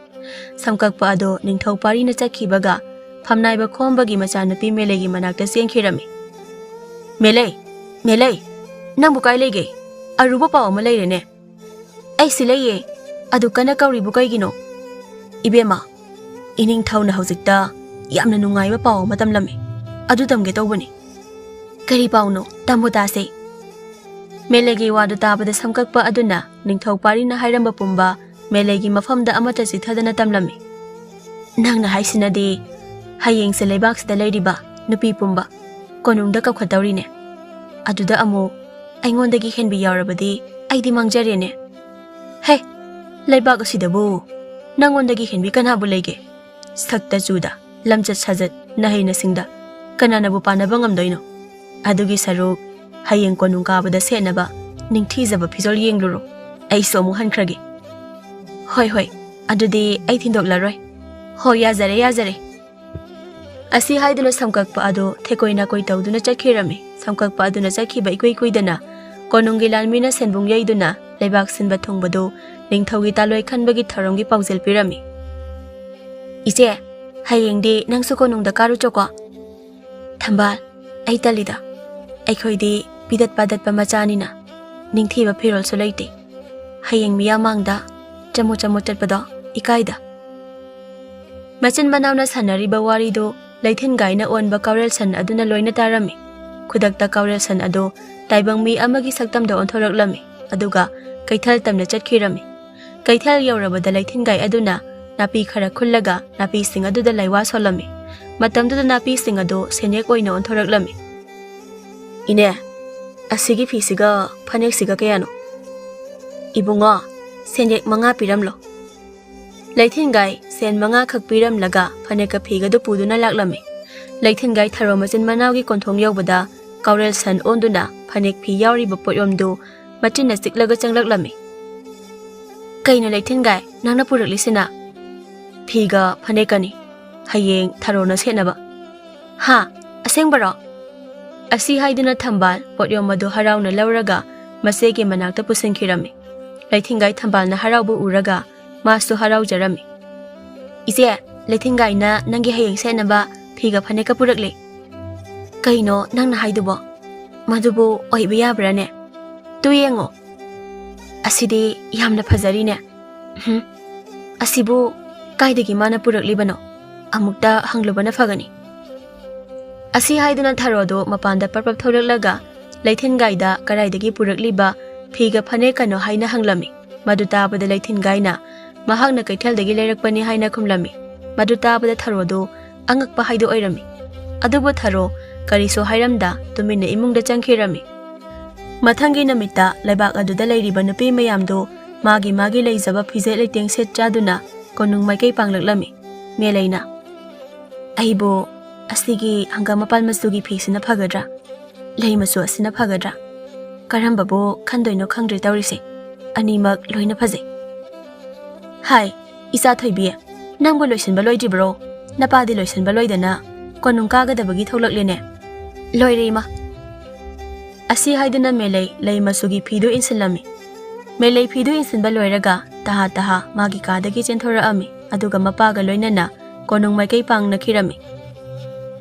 A: ꯁꯝꯀꯛꯄ ꯑꯗꯨ ꯅꯤꯡꯊꯧ ꯄꯥꯔꯤꯅ ꯆꯠꯈꯤꯕꯒ ꯐꯝꯅꯥꯏꯕ ꯈꯣꯝꯕꯒꯤ ꯃꯆꯥꯅꯨꯄꯤ ꯃꯦꯂꯩꯒꯤ ꯃꯅꯥꯛꯇ ꯆꯦꯟꯈꯤꯔꯝꯃꯤ꯫ "ꯃꯦꯂꯩ, ꯅꯪꯕꯨ ꯀꯥꯏ ꯂꯩꯒꯦ? ꯑꯔꯨꯕ ꯄꯥꯎ ꯑꯃ ꯂꯩꯔꯦꯅꯦ." "ꯑꯩꯁꯤ ꯂꯩꯌꯦ, ꯑꯗꯨ ꯀꯟꯅ ꯀꯧꯔꯤꯕꯨ ꯀꯩꯒꯤꯅꯣ?" "ꯏꯕꯦꯝꯃ, ꯏꯅꯤꯡꯊꯧꯅ ꯍꯧꯖꯤꯛꯇ ꯌꯥꯝꯅ ꯅꯨꯡꯉꯥꯏꯕ ꯄꯥꯎ ꯑꯃ ꯇꯝꯂꯝꯃꯤ꯫ ꯑꯗꯨ ꯇꯝꯒꯦ ꯇꯧꯕꯅꯤ." "ꯀꯔꯤ ꯄꯥꯎꯅꯣ? ꯇꯝꯃꯨ ꯇꯥꯁꯦ." ꯃꯦꯂꯩꯒꯤ ꯋꯥꯗꯨ ꯇꯥꯕꯗ ꯁꯝꯀꯛꯄ ꯑꯗꯨꯅ ꯅꯤꯡꯊꯧ ꯄꯥꯔꯤꯅ ꯍꯥꯏꯔꯝꯕ ꯄꯨꯝꯕ ꯃꯦꯂꯩꯒꯤ ꯃꯐꯝꯗ ꯑꯃꯠꯇ ꯆꯤꯊꯗꯅ ꯇꯝꯂꯝꯃꯤ꯫ ꯅꯪꯅ ꯍꯥꯏꯁꯤꯅꯗꯤ ꯍꯌꯦꯡꯁꯦ ꯂꯩꯕꯥꯛꯁꯤꯗ ꯂꯩꯔꯤꯕ ꯅꯨꯄꯤ ꯄꯨꯝꯕ ꯀꯣꯅꯨꯡꯗ ꯀꯧꯈꯠꯇꯧꯔꯤꯅꯦ꯫ ꯑꯗꯨꯗ ꯑꯃꯨꯛ ꯑꯩꯉꯣꯟꯗꯒꯤ ꯍꯦꯟꯕꯤ ꯌꯥꯎꯔꯕꯗꯤ ꯑꯩꯗꯤ ꯃꯥꯡꯖꯔꯦꯅꯦ꯫ ꯍꯦ, ꯂꯩꯕꯥꯛ ꯑꯁꯤꯗꯕꯨ ꯅꯪꯉꯣꯟꯗꯒꯤ ꯍꯦꯟꯕꯤ ꯀꯅꯥꯕꯨ ꯂꯩꯒꯦ? ꯁꯛꯇ ꯆꯨꯗ, ꯂꯝꯆꯠ ꯁꯥꯖꯠ, ꯅꯍꯩ ꯅꯁꯤꯡꯗ ꯀꯅꯥꯅꯕꯨ ꯄꯥꯟꯅꯕ ꯉꯝꯗꯣꯏꯅꯣ? ꯑꯗꯨꯒꯤ ꯁꯔꯨꯛ ꯍꯌꯦꯡ ꯀꯣꯅꯨꯡ ꯀꯥꯕꯗ ꯁꯦꯠꯅꯕ ꯅꯤꯡꯊꯤꯖꯕ ꯐꯤꯖꯣꯜ ꯌꯦꯡꯂꯨꯔꯣ꯫ ꯑꯩꯁꯨ ꯑꯃꯨꯛ ꯍꯟꯈ꯭ꯔꯒꯦ꯫ ꯍꯣꯏ, ꯑꯗꯨꯗꯤ ꯑꯩ ꯊꯤꯟꯗꯣꯛꯂꯔꯣꯏ꯫ ꯍꯣꯏ, ꯌꯥꯖꯔꯦ꯫ ꯑꯁꯤ ꯍꯥꯏꯗꯨꯅ ꯁꯝꯀꯛꯄ ꯑꯗꯨ ꯊꯦꯀꯣꯏ ꯅꯥꯀꯣꯏ ꯇꯧꯗꯨꯅ ꯆꯠꯈꯤꯔꯝꯃꯤ꯫ ꯁꯝꯀꯛꯄ ꯑꯗꯨꯅ ꯆꯠꯈꯤꯕ ꯏꯀꯨꯏ ꯀꯨꯏꯗꯅ ꯀꯣꯅꯨꯡꯒꯤ ꯂꯥꯟꯃꯤꯅ ꯁꯦꯟꯕꯨꯡ ꯌꯩꯗꯨꯅ ꯂꯩꯕꯥꯛ ꯁꯤꯟꯕ ꯊꯨꯡꯕꯗꯨ ꯅꯤꯡꯊꯧꯒꯤ ꯇꯥꯂꯣꯏ ꯈꯟꯕꯒꯤ ꯊꯧꯔꯝꯒꯤ ꯄꯥꯎꯖꯦꯜ ꯄꯤꯔꯝꯃꯤ꯫ ꯏꯆꯦ, ꯍꯌꯦꯡꯗꯤ ꯅꯪꯁꯨ ꯀꯣꯅꯨꯡꯗ ꯀꯥꯔꯨꯆꯣꯀꯣ꯫ ꯊꯝꯕꯥꯜ, ꯑꯩ ꯇꯜꯂꯤꯗ꯫ ꯑꯩꯈꯣꯏꯗꯤ ꯄꯤꯗꯠ ꯄꯥꯗꯠꯄ ꯃꯆꯥꯅꯤꯅ ꯅꯤꯡꯊꯤꯕ ꯐꯤꯔꯣꯜꯁꯨ ꯂꯩꯇꯦ꯫ ꯍꯌꯦꯡ ꯃꯤꯌꯥꯝꯃꯥꯡꯗ ꯆꯃꯣꯠ ꯆꯠꯄꯗꯣ ꯏꯀꯥꯏꯗ꯫ ꯃꯆꯤꯟ ꯃꯅꯥꯎꯅ ꯁꯥꯟꯅꯔꯤꯕ ꯋꯥꯔꯤꯗꯨ ꯂꯩꯊꯤꯟꯒꯥꯏꯅ ꯑꯣꯟꯕ ꯀꯥꯎꯔꯦꯜ ꯁꯟ ꯑꯗꯨꯅ ꯂꯣꯏꯅ ꯇꯥꯔꯝꯃꯤ꯫ ꯈꯨꯗꯛꯇ ꯀꯥꯎꯔꯦꯜ ꯁꯟ ꯑꯗꯨ ꯇꯥꯏꯕꯪ ꯃꯤ ꯑꯃꯒꯤ ꯁꯛꯇꯝꯗ ꯑꯣꯟꯊꯣꯔꯛꯂꯝꯃꯤ, ꯑꯗꯨꯒ ꯀꯩꯊꯦꯜ ꯇꯝꯅ ꯆꯠꯈꯤꯔꯝꯃꯤ꯫ ꯀꯩꯊꯦꯜ ꯌꯧꯔꯕꯗ ꯂꯩꯊꯤꯟꯒꯥꯏ ꯑꯗꯨꯅ ꯅꯥꯄꯤ ꯈꯔ ꯈꯨꯜꯂꯒ ꯅꯥꯄꯤꯁꯤꯡ ꯑꯗꯨꯗ ꯂꯩꯋꯥ ꯁꯣꯜꯂꯝꯃꯤ꯫ ꯃꯇꯝꯗꯨꯗ ꯅꯥꯄꯤꯁꯤꯡ ꯑꯗꯨ ꯁꯦꯟꯌꯦꯛ ꯑꯣꯏꯅ ꯑꯣꯟꯊꯣꯔꯛꯂꯝꯃꯤ꯫ ꯏꯅꯦ, ꯑꯁꯤꯒꯤ ꯐꯤꯁꯤꯒ ꯐꯅꯦꯛꯁꯤꯒ ꯀꯌꯥꯅꯣ? ꯏꯕꯨꯡꯉꯣ, ꯁꯦꯟꯌꯦꯛ 5 ꯄꯤꯔꯝꯂꯣ꯫ ꯂꯩꯊꯤꯟꯒꯥꯏ ꯁꯦꯟ 5 ꯈꯛ ꯄꯤꯔꯝꯂꯒ ꯐꯅꯦꯛꯀ ꯐꯤꯒꯗꯨ ꯄꯨꯗꯨꯅ ꯂꯥꯛꯂꯝꯃꯤ꯫ ꯂꯩꯊꯤꯟꯒꯥꯏ ꯊꯔꯣ ꯃꯆꯤꯟ ꯃꯅꯥꯎꯒꯤ ꯀꯣꯟꯊꯣꯡ ꯌꯧꯕꯗ ꯀꯥꯎꯔꯦꯜ ꯁꯟ ꯑꯣꯟꯗꯨꯅ ꯐꯅꯦꯛ ꯐꯤ ꯌꯥꯎꯔꯤꯕ ꯄꯣꯠꯌꯣꯝꯗꯨ ꯃꯆꯤꯟꯅ ꯆꯤꯛꯂꯒ ꯆꯪꯂꯛꯂꯝꯃꯤ꯫ ꯀꯩꯅꯣ ꯂꯩꯊꯤꯟꯒꯥꯏ, ꯅꯪꯅ ꯄꯨꯔꯛꯂꯤꯁꯤꯅ? ꯐꯤꯒ ꯐꯅꯦꯛꯀꯅꯤ, ꯍꯌꯦꯡ ꯊꯔꯣꯅ ꯁꯦꯠꯅꯕ꯫ ꯍꯥ, ꯑꯁꯦꯡꯕꯔꯣ? ꯑꯁꯤ ꯍꯥꯏꯗꯨꯅ ꯊꯝꯕꯥꯜ ꯄꯣꯠꯌꯣꯝ ꯑꯗꯨ ꯍꯔꯥꯎꯅ ꯂꯧꯔꯒ ꯃꯆꯦꯒꯤ ꯃꯅꯥꯛꯇ ꯄꯨꯁꯤꯟꯈꯤꯔꯝꯃꯤ꯫ ꯂꯩꯊꯤꯟꯒꯥꯏ ꯊꯝꯕꯥꯜꯅ ꯍꯔꯥꯎꯕ ꯎꯔꯒ ꯃꯥꯁꯨ ꯍꯔꯥꯎꯖꯔꯝꯃꯤ꯫ ꯏꯆꯦ, ꯂꯩꯊꯤꯟꯒꯥꯏꯅ ꯅꯪꯒꯤ ꯍꯌꯦꯡ ꯁꯦꯠꯅꯕ ꯐꯤꯒ ꯐꯅꯦꯛꯀ ꯄꯨꯔꯛꯂꯤ꯫ ꯀꯩꯅꯣ ꯅꯪꯅ ꯍꯥꯏꯗꯨꯕꯣ? ꯃꯗꯨꯕꯨ ꯑꯣꯏꯕ ꯌꯥꯕ꯭ꯔꯥꯅꯦ? ꯇꯨ ꯌꯦꯡꯉꯣ, ꯑꯁꯤꯗꯤ ꯌꯥꯝꯅ ꯐꯖꯔꯤꯅꯦ꯫ ꯑꯁꯤꯕꯨ ꯀꯥꯏꯗꯒꯤ ꯃꯥꯅ ꯄꯨꯔꯛꯂꯤꯕꯅꯣ? ꯑꯃꯨꯛꯇ ꯍꯪꯂꯨꯕꯅ ꯐꯒꯅꯤ꯫ ꯑꯁꯤ ꯍꯥꯏꯗꯨꯅ ꯊꯔꯣꯗꯨ ꯃꯄꯥꯟꯗ ꯄꯔꯄꯞ ꯊꯣꯛꯂꯛꯂꯒ ꯂꯩꯊꯤꯟꯒꯥꯏꯗ ꯀꯗꯥꯏꯗꯒꯤ ꯄꯨꯔꯛꯂꯤꯕ ꯐꯤꯒ ꯐꯅꯦꯛꯀꯅꯣ ꯍꯥꯏꯅ ꯍꯪꯂꯝꯃꯤ꯫ ꯃꯗꯨ ꯇꯥꯕꯗ ꯂꯩꯊꯤꯟꯒꯥꯏꯅ ꯃꯍꯥꯛꯅ ꯀꯩꯊꯦꯜꯗꯒꯤ ꯂꯩꯔꯛꯄꯅꯤ ꯍꯥꯏꯅ ꯈꯨꯝꯂꯝꯃꯤ꯫ ꯃꯗꯨ ꯇꯥꯕꯗ ꯊꯔꯣꯗꯨ ꯑꯉꯛꯄ ꯍꯥꯏꯗꯨ ꯑꯣꯏꯔꯝꯃꯤ꯫ ꯑꯗꯨꯕꯨ ꯊꯔꯣ ꯀꯔꯤꯁꯨ ꯍꯥꯏꯔꯝꯗ ꯇꯨꯃꯤꯟꯅ ꯏꯃꯨꯡꯗ ꯆꯪꯈꯤꯔꯝꯃꯤ꯫ ꯃꯊꯪꯒꯤ ꯅꯨꯃꯤꯠꯇ ꯂꯩꯕꯥꯛ ꯑꯗꯨꯗ ꯂꯩꯔꯤꯕ ꯅꯨꯄꯤ ꯃꯌꯥꯝꯗꯨ ꯃꯥꯒꯤ ꯂꯩꯖꯕ ꯐꯤꯖꯦꯠ ꯂꯩꯇꯦꯡ ꯁꯦꯠ ꯆꯥꯗꯨꯅ ꯀꯣꯅꯨꯡ ꯃꯥꯏꯀꯩ ꯄꯥꯡꯂꯛꯂꯝꯃꯤ꯫ ꯃꯦꯂꯩꯅ, ꯑꯩꯕꯨ ꯑꯁꯤꯒꯤ ꯍꯪꯒꯥꯝ ꯃꯄꯥꯟ ꯃꯆꯨꯒꯤ ꯐꯤꯁꯤꯅ ꯐꯒꯗ꯭ꯔꯥ? ꯂꯩ ꯃꯆꯨ ꯑꯁꯤꯅ ꯐꯒꯗ꯭ꯔꯥ? ꯀꯔꯝꯕꯕꯨ ꯈꯟꯗꯣꯏꯅꯣ ꯈꯪꯗ꯭ꯔꯦ ꯇꯧꯔꯤꯁꯦ꯫ ꯑꯅꯤꯃꯛ ꯂꯣꯏꯅ ꯐꯖꯩ꯫ ꯍꯥꯏ, ꯏꯆꯥ ꯊꯣꯏꯕꯤ, ꯅꯪꯕꯨ ꯂꯣꯏꯁꯤꯟꯕ ꯂꯣꯏꯗ꯭ꯔꯤꯕ꯭ꯔꯣ? ꯅꯄꯥꯗꯤ ꯂꯣꯏꯁꯤꯟꯕ ꯂꯣꯏꯗꯅ ꯀꯣꯅꯨꯡ ꯀꯥꯒꯗꯕꯒꯤ ꯊꯣꯛꯂꯛꯂꯦꯅꯦ꯫ ꯂꯣꯏꯔꯦ ꯏꯃꯥ꯫ ꯑꯁꯤ ꯍꯥꯏꯗꯨꯅ ꯃꯦꯂꯩ ꯂꯩ ꯃꯆꯨꯒꯤ ꯐꯤꯗꯨ ꯏꯟꯁꯤꯜꯂꯝꯃꯤ꯫ ꯃꯦꯂꯩ ꯐꯤꯗꯨ ꯏꯟꯁꯤꯟꯕ ꯂꯣꯏꯔꯒ ꯇꯍꯥ ꯃꯥꯒꯤ ꯀꯥꯗꯒꯤ ꯆꯦꯟꯊꯣꯔꯛꯑꯝꯃꯤ, ꯑꯗꯨꯒ ꯃꯄꯥꯒ ꯂꯣꯏꯅꯅ ꯀꯣꯅꯨꯡ ꯃꯥꯏꯀꯩ ꯄꯥꯡꯅꯈꯤꯔꯝꯃꯤ꯫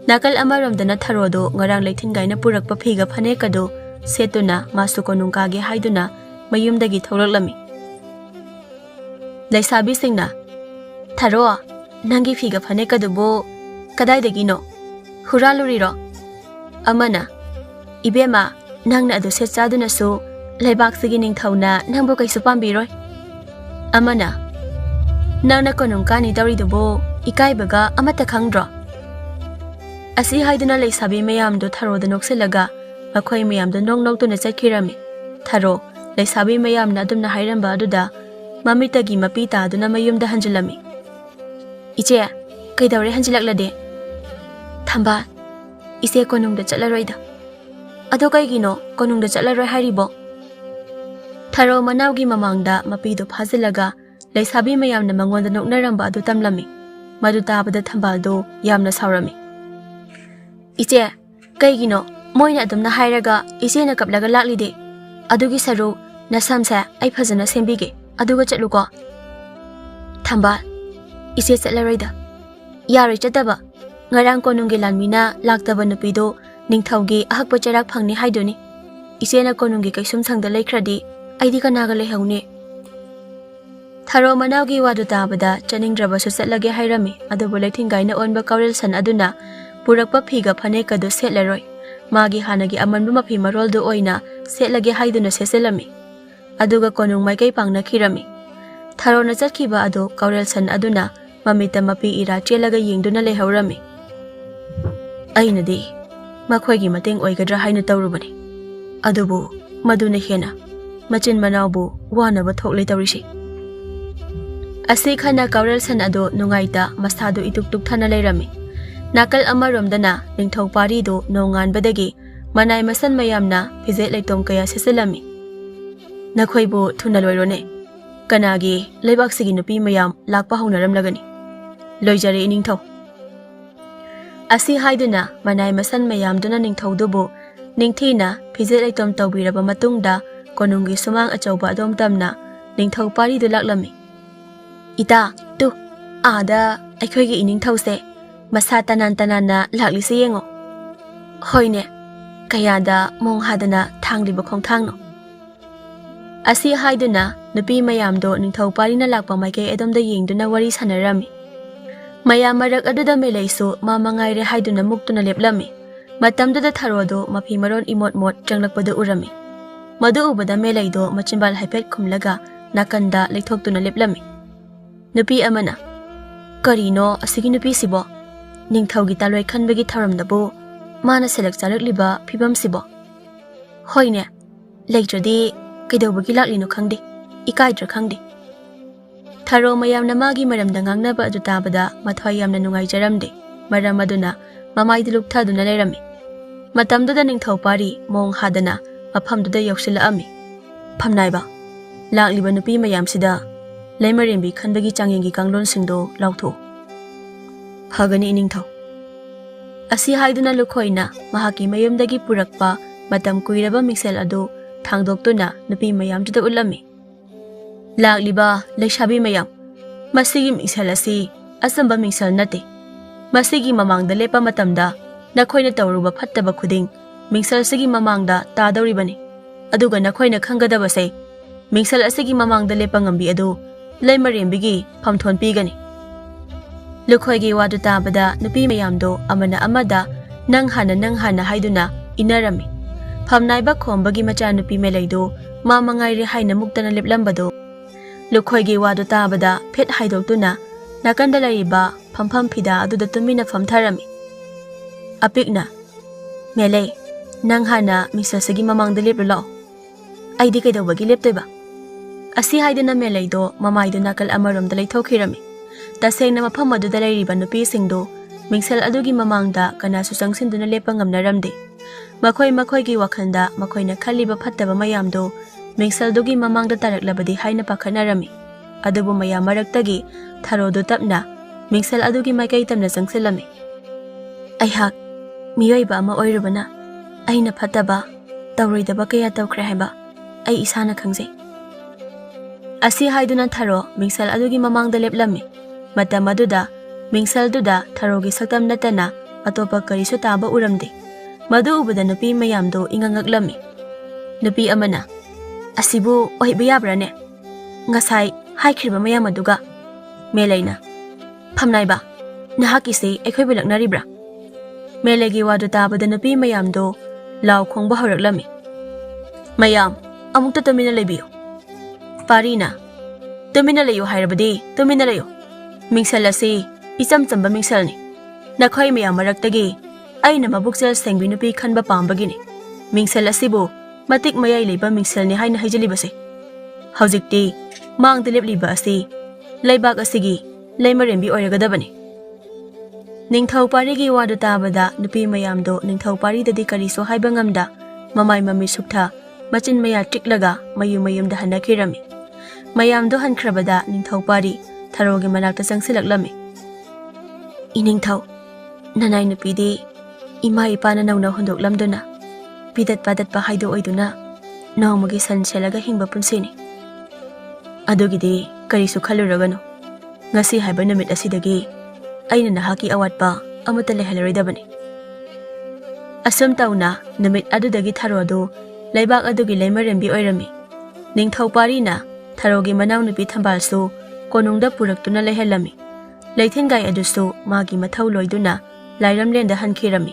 A: ꯅꯥꯀꯜ ꯑꯃꯔꯣꯝꯗꯅ ꯊꯔꯣꯗꯨ ꯉꯔꯥꯡ ꯂꯩꯊꯤꯟꯒꯥꯏꯅ ꯄꯨꯔꯛꯄ ꯐꯤꯒ ꯐꯅꯦꯛꯀꯗꯨ ꯁꯦꯠꯇꯨꯅ ꯃꯥꯁꯨ ꯀꯣꯅꯨꯡ ꯀꯥꯒꯦ ꯍꯥꯏꯗꯨꯅ ꯃꯌꯨꯝꯗꯒꯤ ꯊꯣꯛꯂꯛꯂꯝꯃꯤ꯫ ꯂꯩꯁꯥꯕꯤꯁꯤꯡꯅ, ꯊꯔꯣ, ꯅꯪꯒꯤ ꯐꯤꯒ ꯐꯅꯦꯛꯀꯗꯨꯕꯨ ꯀꯗꯥꯏꯗꯒꯤꯅꯣ? ꯍꯨꯔꯥꯜꯂꯨꯔꯤꯔꯣ? ꯑꯃꯅ, ꯏꯕꯦꯝꯃ, ꯅꯪꯅ ꯑꯗꯨ ꯁꯦꯠ ꯆꯥꯗꯨꯅꯁꯨ ꯂꯩꯕꯥꯛꯁꯤꯒꯤ ꯅꯤꯡꯊꯧꯅ ꯅꯪꯕꯨ ꯀꯩꯁꯨ ꯄꯥꯝꯕꯤꯔꯣꯏ꯫ ꯑꯃꯅ, ꯅꯪꯅ ꯀꯣꯅꯨꯡ ꯀꯥꯅꯤ ꯇꯧꯔꯤꯗꯨꯕꯨ ꯏꯀꯥꯏꯕꯒ ꯑꯃꯠꯇ ꯈꯪꯗ꯭ꯔꯣ? ꯑꯁꯤ ꯍꯥꯏꯗꯨꯅ ꯂꯩꯁꯥꯕꯤ ꯃꯌꯥꯝꯗꯨ ꯊꯔꯣꯗ ꯅꯣꯛꯁꯤꯜꯂꯒ ꯃꯈꯣꯏ ꯃꯌꯥꯝꯗꯨ ꯅꯣꯛꯇꯨꯅ ꯆꯠꯈꯤꯔꯝꯃꯤ꯫ ꯊꯔꯣ ꯂꯩꯁꯥꯕꯤ ꯃꯌꯥꯝꯅ ꯑꯗꯨꯝꯅ ꯍꯥꯏꯔꯝꯕ ꯑꯗꯨꯗ ꯃꯃꯤꯠꯇꯒꯤ ꯃꯄꯤ ꯇꯥꯗꯨꯅ ꯃꯌꯨꯝꯗ ꯍꯟꯖꯤꯜꯂꯝꯃꯤ꯫ ꯏꯆꯦ, ꯀꯩꯗꯧꯔꯦ ꯍꯟꯖꯤꯜꯂꯛꯂꯗꯤ? ꯊꯝꯕꯥꯜ, ꯏꯆꯦ ꯀꯣꯅꯨꯡꯗ ꯆꯠꯂꯔꯣꯏꯗ꯫ ꯑꯗꯣ ꯀꯩꯒꯤꯅꯣ ꯀꯣꯅꯨꯡꯗ ꯆꯠꯂꯔꯣꯏ ꯍꯥꯏꯔꯤꯕꯣ? ꯊꯔꯣ ꯃꯅꯥꯎꯒꯤ ꯃꯃꯥꯡꯗ ꯃꯄꯤꯗꯨ ꯐꯥꯖꯤꯜꯂꯒ ꯂꯩꯁꯥꯕꯤ ꯃꯌꯥꯝꯅ ꯃꯉꯣꯟꯗ ꯅꯣꯛꯅꯔꯝꯕ ꯑꯗꯨ ꯇꯝꯂꯝꯃꯤ꯫ ꯃꯗꯨ ꯇꯥꯕꯗ ꯊꯝꯕꯥꯜꯗꯨ ꯌꯥꯝꯅ ꯁꯥꯎꯔꯝꯃꯤ꯫ ꯏꯆꯦ, ꯀꯩꯒꯤꯅꯣ ꯃꯣꯏꯅ ꯑꯗꯨꯝꯅ ꯍꯥꯏꯔꯒ ꯏꯆꯦꯅ ꯀꯞꯂꯒ ꯂꯥꯛꯂꯤꯗꯤ? ꯑꯗꯨꯒꯤ ꯁꯔꯨꯛ ꯅꯁꯝꯁꯦ ꯑꯩ ꯐꯖꯅ ꯁꯦꯝꯕꯤꯒꯦ, ꯑꯗꯨꯒ ꯆꯠꯂꯨꯀꯣ꯫ ꯊꯝꯕꯥꯜ, ꯏꯆꯦ ꯆꯠꯂꯔꯣꯏꯗ꯫ ꯌꯥꯔꯣꯏ ꯆꯠꯇꯕ꯫ ꯉꯔꯥꯡ ꯀꯣꯅꯨꯡꯒꯤ ꯂꯥꯟꯃꯤꯅ ꯂꯥꯛꯇꯕ ꯅꯨꯄꯤꯗꯨ ꯅꯤꯡꯊꯧꯒꯤ ꯑꯍꯛꯄ ꯆꯩꯔꯥꯛ ꯐꯪꯅꯤ ꯍꯥꯏꯗꯨꯅꯤ꯫ ꯏꯆꯦꯅ ꯀꯣꯅꯨꯡꯒꯤ ꯀꯩꯁꯨꯝꯁꯪꯗ ꯂꯩꯈ꯭ꯔꯗꯤ ꯑꯩꯗꯤ ꯀꯅꯥꯒ ꯂꯩꯍꯧꯅꯤ? ꯊꯔꯣ ꯃꯅꯥꯎꯒꯤ ꯋꯥꯗꯨ ꯇꯥꯕꯗ ꯆꯠꯅꯤꯡꯗ꯭ꯔꯕꯁꯨ ꯆꯠꯂꯒꯦ ꯍꯥꯏꯔꯝꯃꯤ꯫ ꯑꯗꯨꯕꯨ ꯂꯩꯊꯤꯟꯒꯥꯏꯅ ꯑꯣꯟꯕ ꯀꯥꯎꯔꯦꯜ ꯁꯟ ꯑꯗꯨꯅ ꯄꯨꯔꯛꯄ ꯐꯤꯒ ꯐꯅꯦꯛꯀꯗꯨ ꯁꯦꯠꯂꯔꯣꯏ, ꯃꯥꯒꯤ ꯍꯥꯟꯅꯒꯤ ꯑꯃꯟꯕ ꯃꯐꯤ ꯃꯔꯣꯜꯗꯨ ꯑꯣꯏꯅ ꯁꯦꯠꯂꯒꯦ ꯍꯥꯏꯗꯨꯅ ꯁꯦꯠꯆꯜꯂꯝꯃꯤ꯫ ꯑꯗꯨꯒ ꯀꯣꯅꯨꯡ ꯃꯥꯏꯀꯩ ꯄꯥꯡꯅꯈꯤꯔꯝꯃꯤ꯫ Tharona chatkiba adu Kaurelsan aduna mamita mapi ira chelaga yengduna lehorami. Ainadi makhoi mateng oigadra haina tawrubani. Adubu maduna hena machin manawbu wanaba thoklei tawrisi. Asi khana Kaurelsan adu nungaita masadu ituk-tuk thana leirami. Nakal amaromdana ningthau pari do nonganbadagi manai masan mayamna phije leitom kaya seselami. Nakhoibu thuna loirone. Kanagi leibak sigi nupi mayam lakpa haunaram lagani. Loijare ningthau. Asi haiduna manai masan mayam duna ningthau dubu ningthina phije leitom tawbiraba matungda konungi sumang achauba adom tamna ningthau pari du laklami. Ita tu ada aikhoigi iningthau se masa tanan-tanana laklise yengo. Hoine kayada mong hadana thangliba khongthangno. Asi haiduna nupi mayamdo ningthau parina lakpa maikay adomda yengduna wari sanarami. Mayam marak aduda melayso mamangaire haiduna muktuna leplami. Matamduda Tharodo mapi maron imot-mot changlakpada urami. Madu ubada melaydo machimbal haipet kumlaga nakanda leithoktuna leplami. Nupi amana karino asigi nupi sibo ningthau gi taloi khanbagi tharamdabu mana selak charakliba phibam sibo. Hoine leitradi kaidawbagi laklino khangde ikaidra khangde. Tharo mayamna magi maramda ngangnaba adu tabada mathwai yamna nungaijaramde maram aduna mamaidi lukthaduna leirami. Matamduda ningthau pari mong hadana mafamduda yausilaami. Phamnaiba lakliba nupi mayamsida leimarembi khanbagi changyengi kanglon singdo lautho. Phagani ningthau. Asi haiduna lukhoina mahaki mayumdagi purakpa matam kuiraba mixel adu thangdoktuna nupi mayamjuda ulami. Lakliba leishabi mayam masigi mixel asi asamba mixel nate. Masigi mamangda lepa matamda nakhoina tawruba phattaba khuding mixel sigi mamangda tadawribani. Aduga nakhoina khangadabase mixel asigi mamangda lepa ngambi adu leimarembigi phamthon pigani. Lukhoigi wadu tabada nupi mayamdo amana amada nang hana haiduna inarami. Phamnaiba khombagi macha nupi melaydo mamangaire haina muktana leplambado. Lukhoigi wadu tabada phet haidoktuna nakanda lariba phampham phida aduda tumina phamtharami. Apikna melay nang hana misasagi mamangda leplalo. Aidi kaidawbagi leptoiba. Asi haiduna melaydo mamaydo nakal amaromda leithokhirami. Tasengna mafam aduda lairiba nupi singdo mingsel adugi mamangda kanasu sangsinduna lepa ngamnaramde. Makhoi gi wakhanda makhoina khaliba phattaba mayamdo mingsel dugi mamangda taraklabadi haina pakhanarami. Adubu mayam maraktagi Tharodo tapna mingsel adugi maikai tamna sangsilami. Aihak miyoiba ama oirubana aina phattaba tawroidaba kaya tawkhre haiba ai isana khangjai. Asi haiduna Tharo mingsel adugi mamangda leplami. Matam aduda mingsel duda Tharogi saktam natana atopa karisu taba uramde. Madu ubada nupi mayamdo ingangaklami. Nupi amana asibu ohiba yabrane ngasai haikhriba mayam aduga melayna phamnaiba nahakise aikhoibu laknaribra. Melagi wadu tabada nupi mayamdo law khongba horaklami. Mayam amukta tumina lebiyo. Parina tumina leyo hairabadi tumina leyo. Mingsel asi icham chamba mingselni. Nakhoi mayam maraktagi aina mabuksel sengbi nupi khanba pambagini. Mingsel asibu matik mayai leiba mingselni haina haijalibase. Haujikti mangda lepliba asi leibak asigi leimarembi oiragadabani. Ningthau parigi wadu tabada nupi mayamdo ningthau paridadi kariso haiba ngamda mamai mami suktha machin maya tiklaga mayumda hanakirami. Mayamdo hankrabada ningthau pari Tharogi manakta sangsilaklami. Iningthau nanai nupidi ima ipana nauna hundoklamduna pidat padat pa haido oiduna nawmagi san selaga hingba punsini. Adugidi karisu khaluragano ngasi haiba numit asidagi aina nahaki awatpa amata lehalroidabani. Asam tauna numit adudagi Tharodo leibak adugi leimarembi oirami. Ningthau parina Tharogi manaw nupi thambalsu konungda puraktuna lehelami. Leithengai adusu magi mathau loiduna lairamlenda hankhirami.